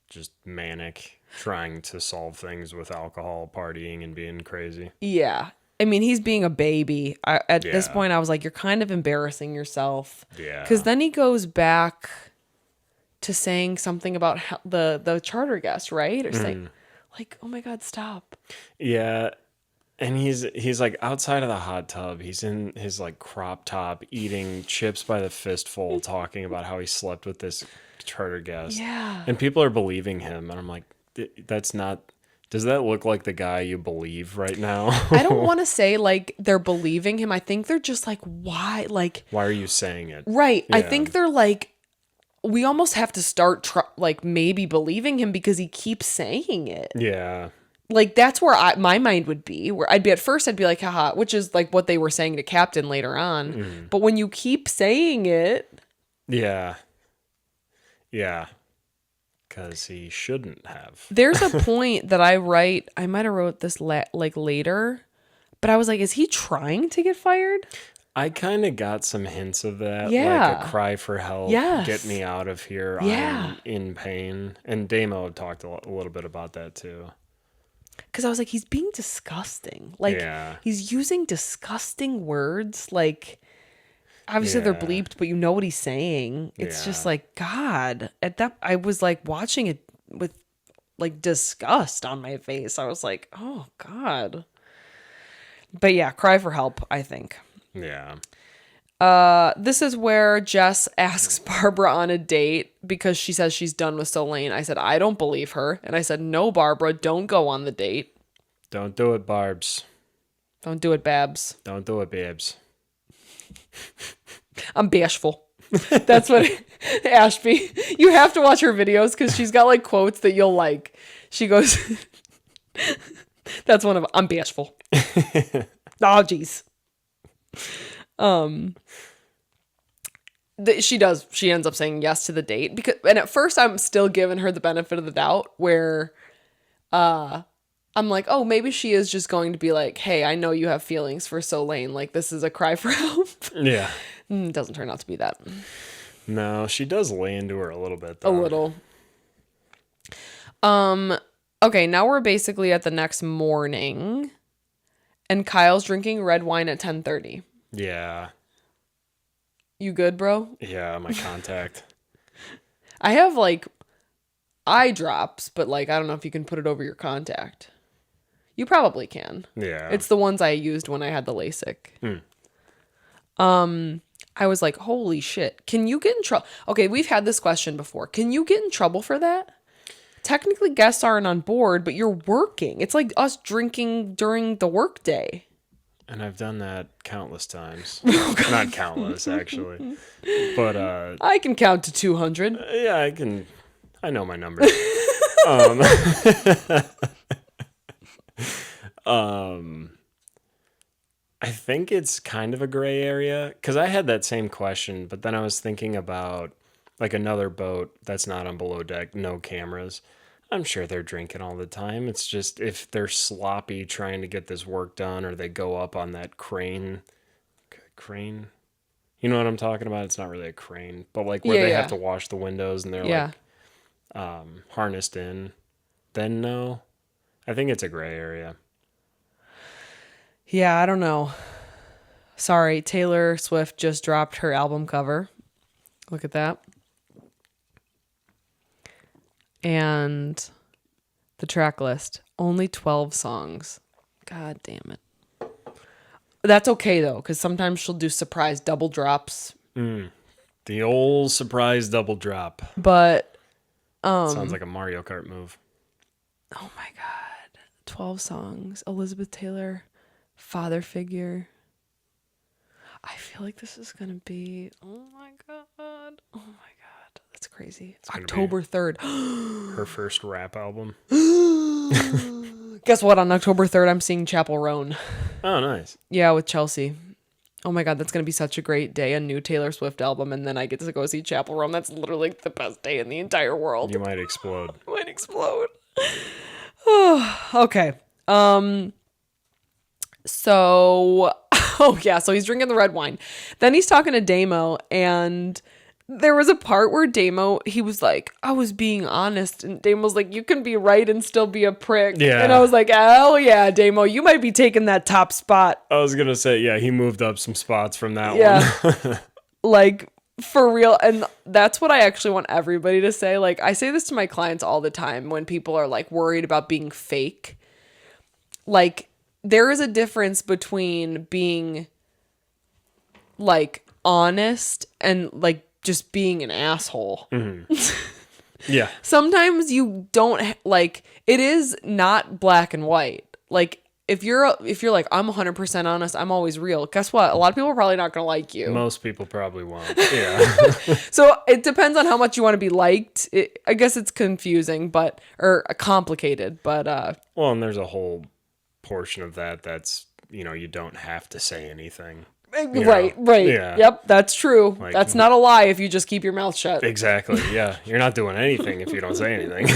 just manic, trying to solve things with alcohol, partying, and being crazy. Yeah. I mean, he's being a baby. At this point, I was like, you're kind of embarrassing yourself. Yeah. Because then he goes back to saying something about the charter guest, right? Or saying, like, oh my God, stop. Yeah. And he's like outside of the hot tub. He's in his like crop top, eating chips by the fistful, talking about how he slept with this charter guest. Yeah. And people are believing him. And I'm like, that's not... Does that look like the guy you believe right now? I don't want to say like they're believing him. I think they're just like, why? Like, why are you saying it? Right. Yeah. I think they're like, we almost have to start like maybe believing him because he keeps saying it. Yeah. Like that's where my mind would be. Where I'd be at first, I'd be like, haha, which is like what they were saying to Captain later on. But when you keep saying it, yeah. Because he shouldn't have. There's a point that I might have wrote this like later, but I was like, is he trying to get fired? I kind of got some hints of that. Yeah. Like a cry for help. Yes. Get me out of here. Yeah. I'm in pain. And Damo talked a little bit about that too. Because I was like, he's being disgusting. Like, he's using disgusting words. Like, obviously they're bleeped, but you know what he's saying. It's just like, God. At that, I was like watching it with like disgust on my face. I was like, oh God. But yeah, cry for help, I think. Yeah. This is where Jess asks Barbara on a date because she says she's done with Solane. I said, I don't believe her. And I said, no, Barbara, don't go on the date. Don't do it, Barbs. Don't do it, Babs. Don't do it, Babs. I'm bashful. That's what Ashby. You have to watch her videos because she's got like quotes that you'll like. She goes, that's one of them. I'm bashful. Oh, geez. She ends up saying yes to the date and at first I'm still giving her the benefit of the doubt where I'm like, oh, maybe she is just going to be like, hey, I know you have feelings for Solane, like this is a cry for help. Yeah. Doesn't turn out to be that. No, she does lay into her a little bit though. A little. Okay, now we're basically at the next morning and Kyle's drinking red wine at 10:30. Yeah. You good, bro? Yeah, my contact. I have like eye drops, but like I don't know if you can put it over your contact. You probably can. Yeah. It's the ones I used when I had the LASIK. I was like, holy shit. Can you get in trouble? Okay, we've had this question before. Can you get in trouble for that? Technically, guests aren't on board, but you're working. It's like us drinking during the workday. And I've done that countless times. Not countless, actually. But, I can count to 200. Yeah, I know my numbers. I think it's kind of a gray area because I had that same question, but then I was thinking about like another boat that's not on below deck, no cameras. I'm sure they're drinking all the time. It's just if they're sloppy trying to get this work done or they go up on that crane. You know what I'm talking about? It's not really a crane, but like where they have to wash the windows and they're like harnessed in. Then no. I think it's a gray area. Yeah, I don't know. Sorry, Taylor Swift just dropped her album cover. Look at that. And the track list, only 12 songs. God damn it. That's okay though, because sometimes she'll do surprise double drops. The old surprise double drop. But sounds like a Mario Kart move. Oh my God. 12 songs. Elizabeth Taylor, father figure. I feel like this is going to be, oh my God. Oh my God. That's crazy. It's October 3rd. Her first rap album. Guess what? On October 3rd, I'm seeing Chapel Roan. Oh, nice. Yeah, with Chelsea. Oh my God, that's going to be such a great day. A new Taylor Swift album, and then I get to go see Chapel Roan. That's literally the best day in the entire world. You might explode. I might explode. Okay. So, oh yeah, so he's drinking the red wine. Then he's talking to Damo, and there was a part where Damo, he was like, I was being honest. And Damo's like, you can be right and still be a prick. Yeah. And I was like, hell yeah, Damo, you might be taking that top spot. I was going to say, yeah, he moved up some spots from that one. Like, for real. And that's what I actually want everybody to say. Like, I say this to my clients all the time when people are like worried about being fake. Like, there is a difference between being like honest and like just being an asshole. Mm-hmm. Yeah. Sometimes you don't like, it is not black and white. Like if you're like, I'm 100% honest, I'm always real. Guess what? A lot of people are probably not going to like you. Most people probably won't. Yeah. So it depends on how much you want to be liked. I guess it's confusing, or complicated, but, well, and there's a whole portion of that's, you don't have to say anything. Right. Yeah. Yep, that's true. Like, that's not a lie if you just keep your mouth shut. Exactly. Yeah. You're not doing anything if you don't say anything.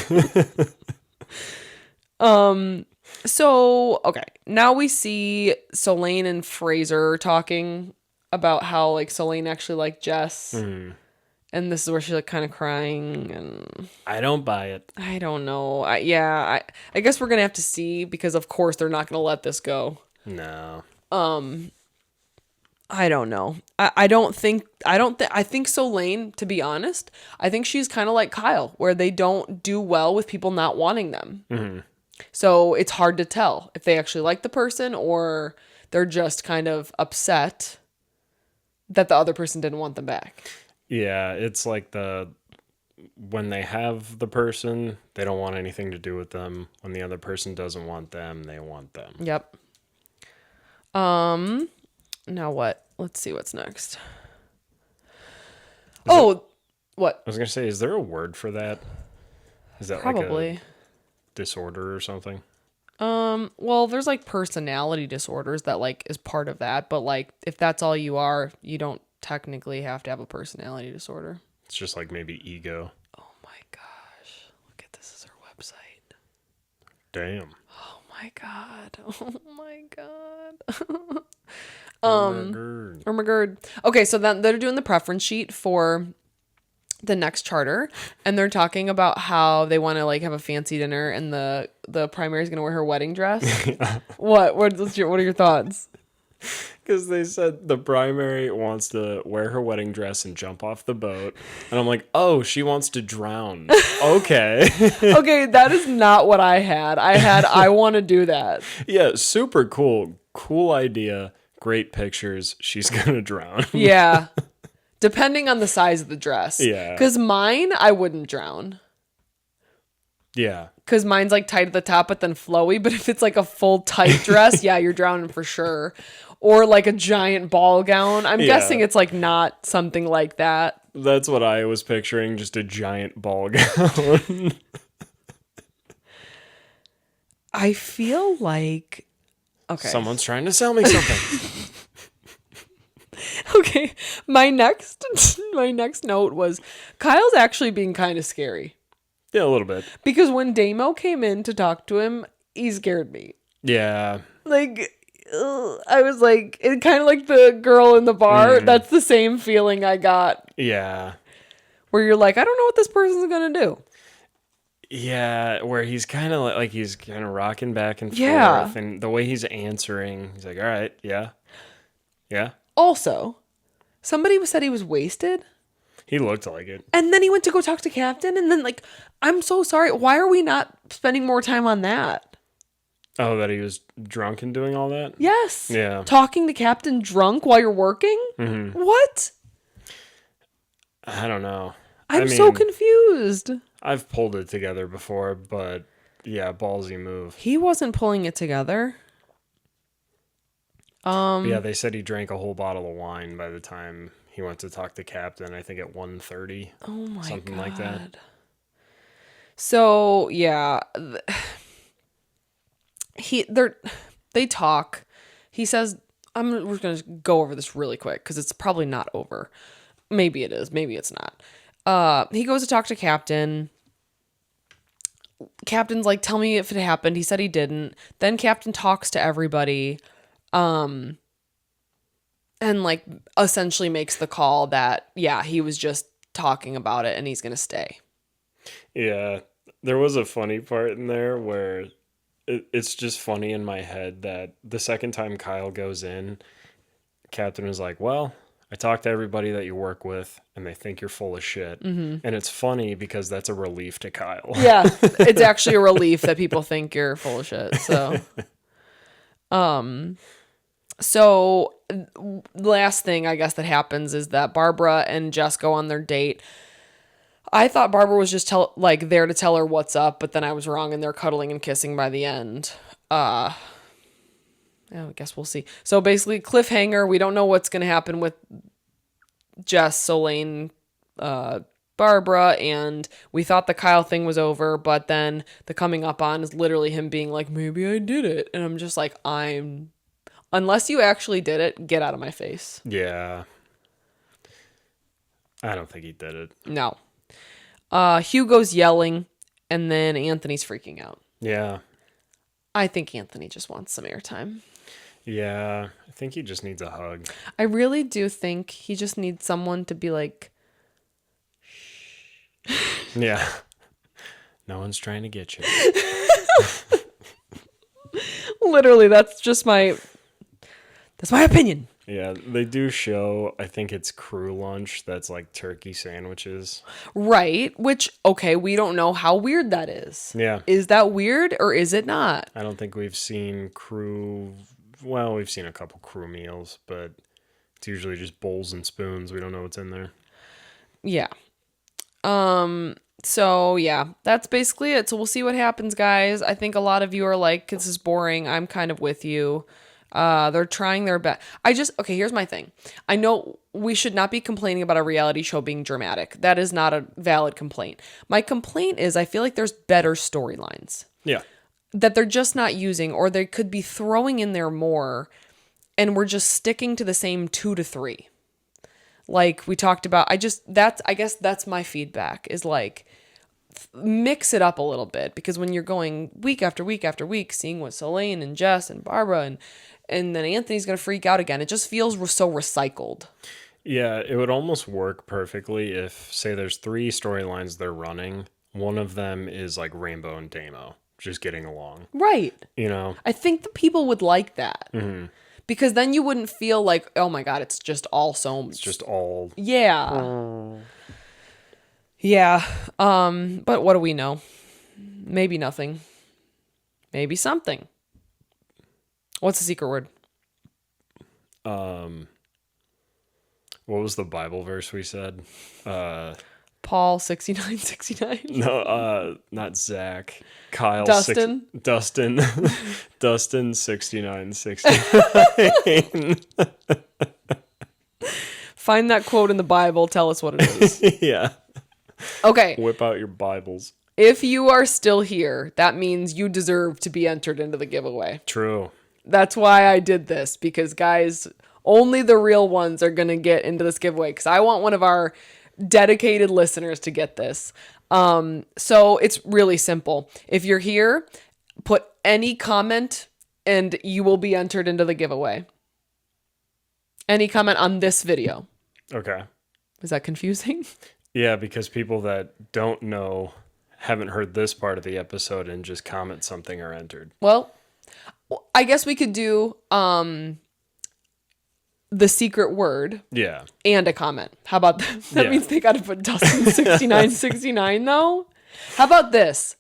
So, okay. Now we see Solane and Fraser talking about how like Solane actually liked Jess. Mm. And this is where she's like kind of crying, and I don't buy it. I don't know. I guess we're going to have to see, because of course they're not going to let this go. No. I don't know. I think Solane, to be honest, I think she's kind of like Kyle, where they don't do well with people not wanting them. Mm-hmm. So it's hard to tell if they actually like the person or they're just kind of upset that the other person didn't want them back. Yeah, it's like when they have the person, they don't want anything to do with them. When the other person doesn't want them, they want them. Yep. Now what? Let's see what's next. What? I was going to say, is there a word for that? Is that Probably. like a disorder or something? Well, there's like personality disorders that like is part of that, but like if that's all you are, you don't technically have to have a personality disorder. It's just like maybe ego. Oh my gosh. Look at this is our website. Damn. Oh my god. Oh my god. Oh my god. Okay, so then they're doing the preference sheet for the next charter, and they're talking about how they want to like have a fancy dinner, and the primary is going to wear her wedding dress. What are your thoughts? Because they said the primary wants to wear her wedding dress and jump off the boat. And I'm like, oh, she wants to drown. Okay. Okay, that is not what I had. I want to do that. Yeah, super cool. Cool idea. Great pictures. She's going to drown. Yeah. Depending on the size of the dress. Yeah. Because mine, I wouldn't drown. Yeah. Because mine's like tight at the top, but then flowy. But if it's like a full tight dress, yeah, you're drowning for sure. Or like a giant ball gown. I'm guessing it's like not something like that. That's what I was picturing, just a giant ball gown. I feel like... Okay. Someone's trying to sell me something. Okay. My next note was Kyle's actually being kind of scary. Yeah, a little bit. Because when Damo came in to talk to him, he scared me. Yeah. Like... I was like, it kind of like the girl in the bar. That's the same feeling I got. Yeah. Where you're like, I don't know what this person's going to do. Yeah, where he's kind of like he's kind of rocking back and forth. And the way he's answering, he's like, all right, yeah. Yeah. Also, somebody said he was wasted. He looked like it. And then he went to go talk to Captain. And then like, I'm so sorry. Why are we not spending more time on that? Oh, that he was drunk and doing all that? Yes. Yeah. Talking to Captain drunk while you're working? Mm-hmm. What? I don't know. I'm so confused. I've pulled it together before, but yeah, ballsy move. He wasn't pulling it together. Yeah, they said he drank a whole bottle of wine by the time he went to talk to Captain, I think at 1:30. Oh my something God. Like that. So, yeah. They talk. He says, we're going to go over this really quick because it's probably not over. Maybe it is. Maybe it's not. He goes to talk to Captain. Captain's like, tell me if it happened. He said he didn't. Then Captain talks to everybody. And like essentially makes the call that, yeah, he was just talking about it and he's going to stay. Yeah. There was a funny part in there where it's just funny in my head that the second time Kyle goes in, Captain was like, well, I talked to everybody that you work with and they think you're full of shit. Mm-hmm. And it's funny because that's a relief to Kyle. Yeah. It's actually a relief that people think you're full of shit. So, last thing I guess that happens is that Barbara and Jess go on their date. I thought Barbara was just there to tell her what's up, but then I was wrong and they're cuddling and kissing by the end. I guess we'll see. So basically, cliffhanger. We don't know what's going to happen with Jess, Solane, Barbara, and we thought the Kyle thing was over, but then the coming up on is literally him being like, maybe I did it. And I'm just like, unless you actually did it, get out of my face. Yeah. I don't think he did it. No. Hugo's yelling, and then Anthony's freaking out. Yeah. I think Anthony just wants some airtime. Yeah. I think he just needs a hug. I really do think he just needs someone to be like, shh. Yeah. No one's trying to get you. Literally, that's my opinion. Yeah, they do show, I think it's crew lunch that's like turkey sandwiches. Right, which, okay, we don't know how weird that is. Yeah. Is that weird or is it not? I don't think we've seen we've seen a couple crew meals, but it's usually just bowls and spoons. We don't know what's in there. Yeah. So yeah, that's basically it. So we'll see what happens, guys. I think a lot of you are like, this is boring. I'm kind of with you. They're trying their best. Okay, here's my thing. I know we should not be complaining about a reality show being dramatic. That is not a valid complaint. My complaint is I feel like there's better storylines. Yeah. That they're just not using, or they could be throwing in there more, and we're just sticking to the same 2 to 3. Like we talked about, I guess that's my feedback is like, mix it up a little bit, because when you're going week after week after week, seeing what Solane and Jess and Barbara and then Anthony's going to freak out again, it just feels so recycled. Yeah, it would almost work perfectly if, say, there's 3 storylines they're running. One of them is like Rainbow and Damo, just getting along. Right. You know? I think the people would like that. Mm-hmm. Because then you wouldn't feel like, oh my God, it's just all so... It's just all... Yeah. Oh. Yeah. But what do we know? Maybe nothing. Maybe something. What's the secret word? What was the Bible verse we said? Paul 6969. No, not Zach. Kyle. Dustin. Dustin 6969. Find that quote in the Bible. Tell us what it is. Yeah. Okay. Whip out your Bibles. If you are still here, that means you deserve to be entered into the giveaway. True. That's why I did this, because guys, only the real ones are going to get into this giveaway, because I want one of our dedicated listeners to get this. So it's really simple. If you're here, put any comment and you will be entered into the giveaway. Any comment on this video. Okay. Is that confusing? Yeah, because people that don't know, haven't heard this part of the episode and just comment something are entered. Well, I guess we could do the secret word. Yeah. And a comment. How about that? That means they got to put Dustin 6969 though. How about this?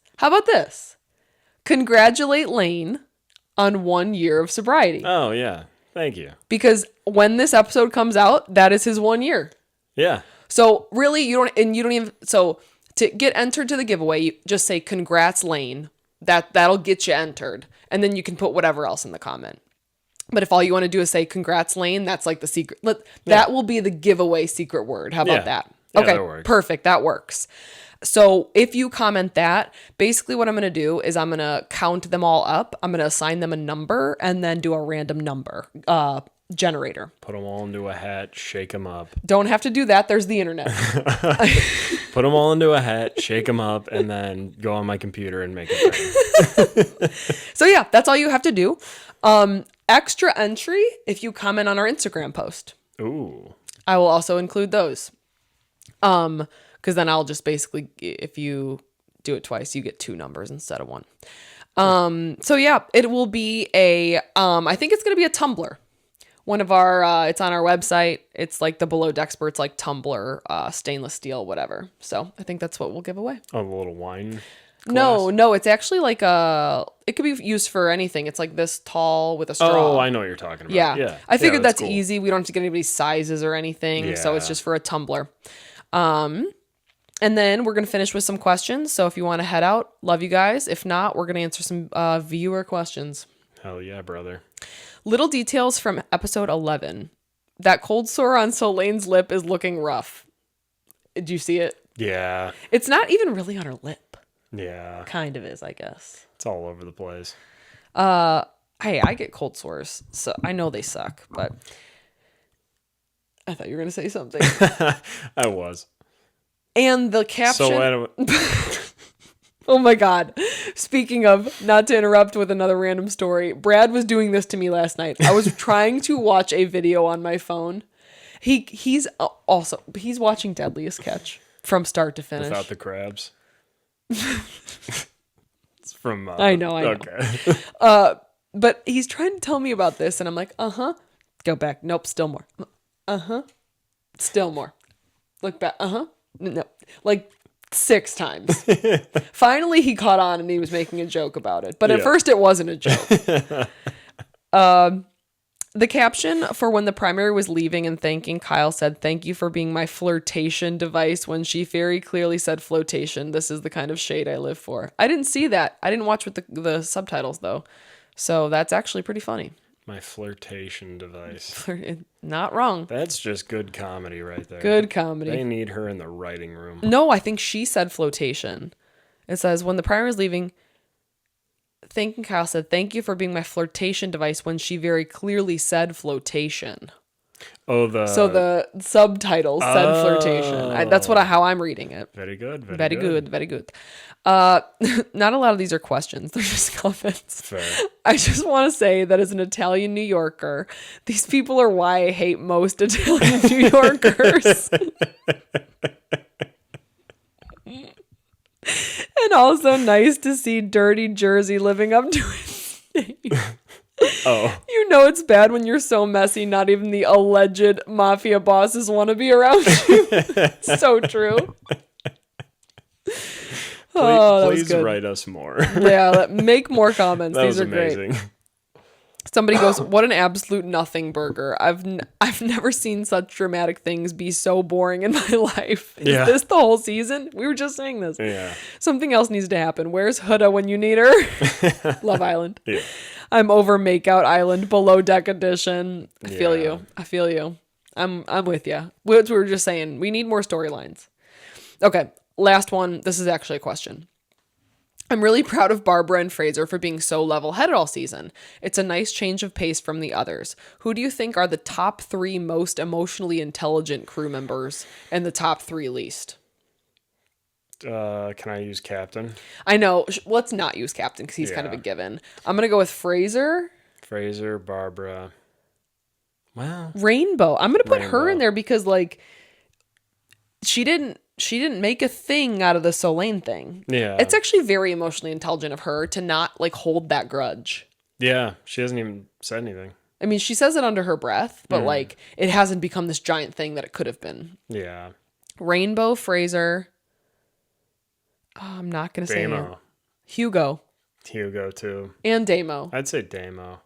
Congratulate Lane on 1 year of sobriety. Oh, yeah. Thank you. Because when this episode comes out, that is his 1 year. Yeah. So really, you don't even, so to get entered to the giveaway, you just say congrats Lane. That'll get you entered. And then you can put whatever else in the comment. But if all you want to do is say congrats Lane, that's like the secret. That will be the giveaway secret word. How about that? Okay, that perfect. That works. So if you comment that, basically what I'm going to do is I'm going to count them all up. I'm going to assign them a number and then do a random number generator. Put them all into a hat, shake them up. Don't have to do that. There's the internet. Put them all into a hat, shake them up, and then go on my computer and make it rain. So yeah, that's all you have to do. Extra entry if you comment on our Instagram post. Ooh. I will also include those. Because then I'll just basically, if you do it twice, you get 2 numbers instead of 1. So yeah, it will be I think it's going to be a tumbler. One of our, it's on our website. It's like the Below Decksports, like tumbler, stainless steel, whatever. So I think that's what we'll give away. Oh, the little wine glass? No, it's actually like it could be used for anything. It's like this tall with a straw. Oh, I know what you're talking about. Yeah. I figured that's cool. easy. We don't have to get anybody's sizes or anything. So it's just for a tumbler. And then we're going to finish with some questions. So if you want to head out, love you guys. If not, we're going to answer some viewer questions. Hell yeah, brother. Little details from episode 11. That cold sore on Solene's lip is looking rough. Did you see it? Yeah. It's not even really on her lip. Yeah. Kind of is, I guess. It's all over the place. Hey, I get cold sores, so I know they suck, but I thought you were going to say something. I was. And the caption... So anyway... Oh my God. Speaking of, not to interrupt with another random story, Brad was doing this to me last night. I was trying to watch a video on my phone. He's watching Deadliest Catch from start to finish. Without the crabs. It's from... I know. Okay. But he's trying to tell me about this, and I'm like, uh-huh. Go back. Nope, still more. Uh-huh. Still more. Look back. Uh-huh. No. Like 6 times. Finally, he caught on, and he was making a joke about it. But at first, it wasn't a joke. The caption for when the primary was leaving and thanking Kyle said, "Thank you for being my flirtation device," when she very clearly said flotation. This is the kind of shade I live for. I didn't see that. I didn't watch with the subtitles, though. So that's actually pretty funny. My flirtation device. Not wrong. That's just good comedy right there. Good comedy. They need her in the writing room. No, I think she said flotation. It says, when the primary was leaving, thanking Kyle said, "Thank you for being my flirtation device," when she very clearly said flotation. Oh, So the subtitles said flotation. That's how I'm reading it. Very good. Very good. Not a lot of these are questions. They're just comments. Fair. I just want to say that as an Italian New Yorker, these people are why I hate most Italian New Yorkers. And also nice to see Dirty Jersey living up to its name. Oh. You know it's bad when you're so messy, not even the alleged mafia bosses want to be around you. So true. Please write us more. Yeah, make more comments. That These was are amazing. great. Somebody goes, "What an absolute nothing burger. I've never seen such dramatic things be so boring in my life." Is this the whole season? We were just saying this. Yeah. Something else needs to happen. Where's Huda when you need her? Love Island. Yeah. I'm over Makeout Island, Below Deck Edition. I feel you. I'm with you. What we were just saying. We need more storylines. Okay, last one. This is actually a question. I'm really proud of Barbara and Fraser for being so level-headed all season. It's a nice change of pace from the others. Who do you think are the top 3 most emotionally intelligent crew members and the top 3 least? Can I use Captain? I know. Let's not use Captain because he's kind of a given. I'm going to go with Fraser. Fraser, Barbara. Well, Rainbow. I'm going to put her in there because, like, she didn't make a thing out of the Solane thing. Yeah. It's actually very emotionally intelligent of her to not, like, hold that grudge. Yeah. She hasn't even said anything. I mean, she says it under her breath, but, like, it hasn't become this giant thing that it could have been. Yeah. Rainbow, Fraser. Oh, I'm not going to say him. Hugo, too. and Damo. I'd say Damo.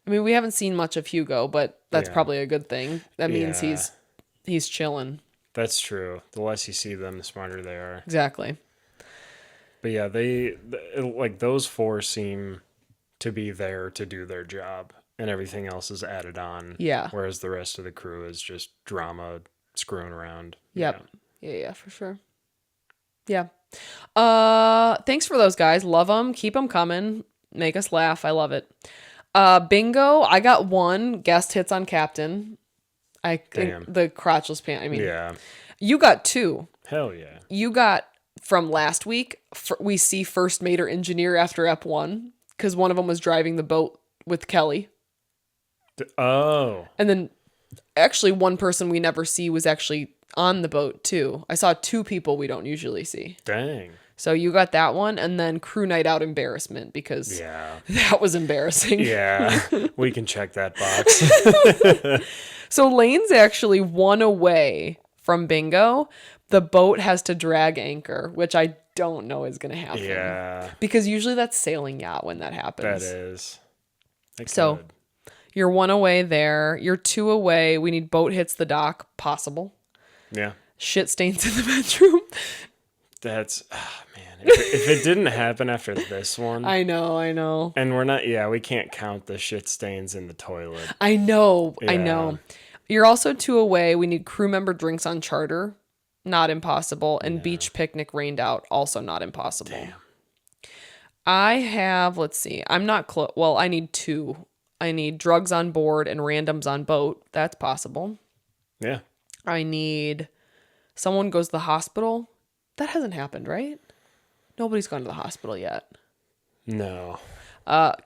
I mean, we haven't seen much of Hugo, but that's probably a good thing. That means he's chilling. That's true. The less you see them, the smarter they are. Exactly. But yeah, they like those 4 seem to be there to do their job, and everything else is added on. Yeah. Whereas the rest of the crew is just drama, screwing around. Yep. Yeah, for sure. Yeah. Thanks for those guys. Love them. Keep them coming. Make us laugh. I love it. Bingo, I got 1 guest hits on Captain. Damn. The crotchless pant. I mean, Yeah. you got 2. Hell yeah. You got from last week. We see first mate or engineer after Ep 1 because one of them was driving the boat with Kelly. Oh. And then actually one person we never see was actually on the boat too. I saw 2 people we don't usually see. Dang. So you got that one, and then crew night out embarrassment because that was embarrassing. Yeah, we can check that box. So Lane's actually 1 away from bingo. The boat has to drag anchor, which I don't know is going to happen. Yeah. Because usually that's sailing yacht when that happens. That is. So you're 1 away there. You're 2 away. We need boat hits the dock. Possible. Yeah. Shit stains in the bedroom. That's, man. If it didn't happen after this one. I know. And we can't count the shit stains in the toilet. I know. Yeah. You're also 2 away. We need crew member drinks on charter. Not impossible. And beach picnic rained out. Also not impossible. Damn. I have, let's see. I'm not close. Well, I need 2. I need drugs on board and randoms on boat. That's possible. Yeah. I need someone goes to the hospital. That hasn't happened, right? Nobody's gone to the hospital yet. No.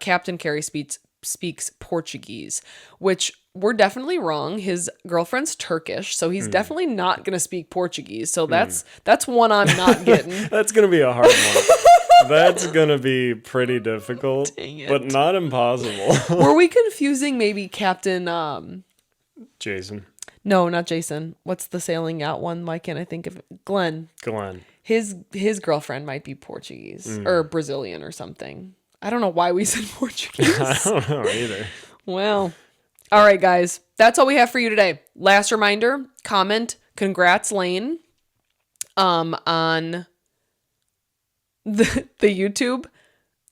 Captain Carey speaks Portuguese, which we're definitely wrong. His girlfriend's Turkish, so he's definitely not going to speak Portuguese. So that's one I'm not getting. That's going to be a hard one. That's going to be pretty difficult, but not impossible. Were we confusing maybe Captain Jason? No, not Jason. What's the sailing out one? Why can't I think of it? Glenn. His girlfriend might be Portuguese or Brazilian or something. I don't know why we said Portuguese. I don't know either. Well, all right, guys. That's all we have for you today. Last reminder, comment, congrats, Lane, on the YouTube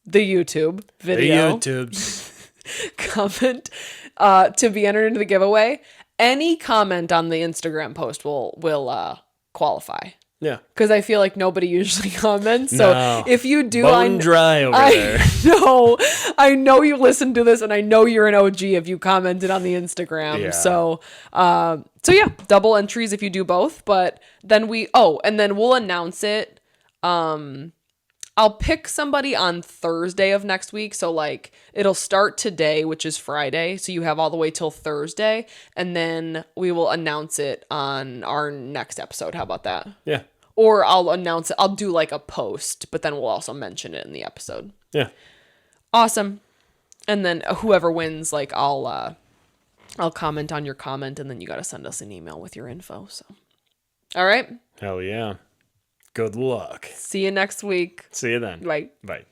video. The YouTubes. Comment to be entered into the giveaway. Any comment on the Instagram post will qualify. Yeah. Because I feel like nobody usually comments. So if you do, Bone dry over there. I know you listen to this, and I know you're an OG if you commented on the Instagram. Yeah. So yeah, double entries if you do both. But then we'll announce it. I'll pick somebody on Thursday of next week. So like it'll start today, which is Friday. So you have all the way till Thursday. And then we will announce it on our next episode. How about that? Yeah. Or I'll announce it. I'll do like a post, but then we'll also mention it in the episode. Yeah. Awesome. And then whoever wins, like I'll comment on your comment, and then you got to send us an email with your info. So, all right. Hell yeah. Good luck. See you next week. See you then. Bye. Bye.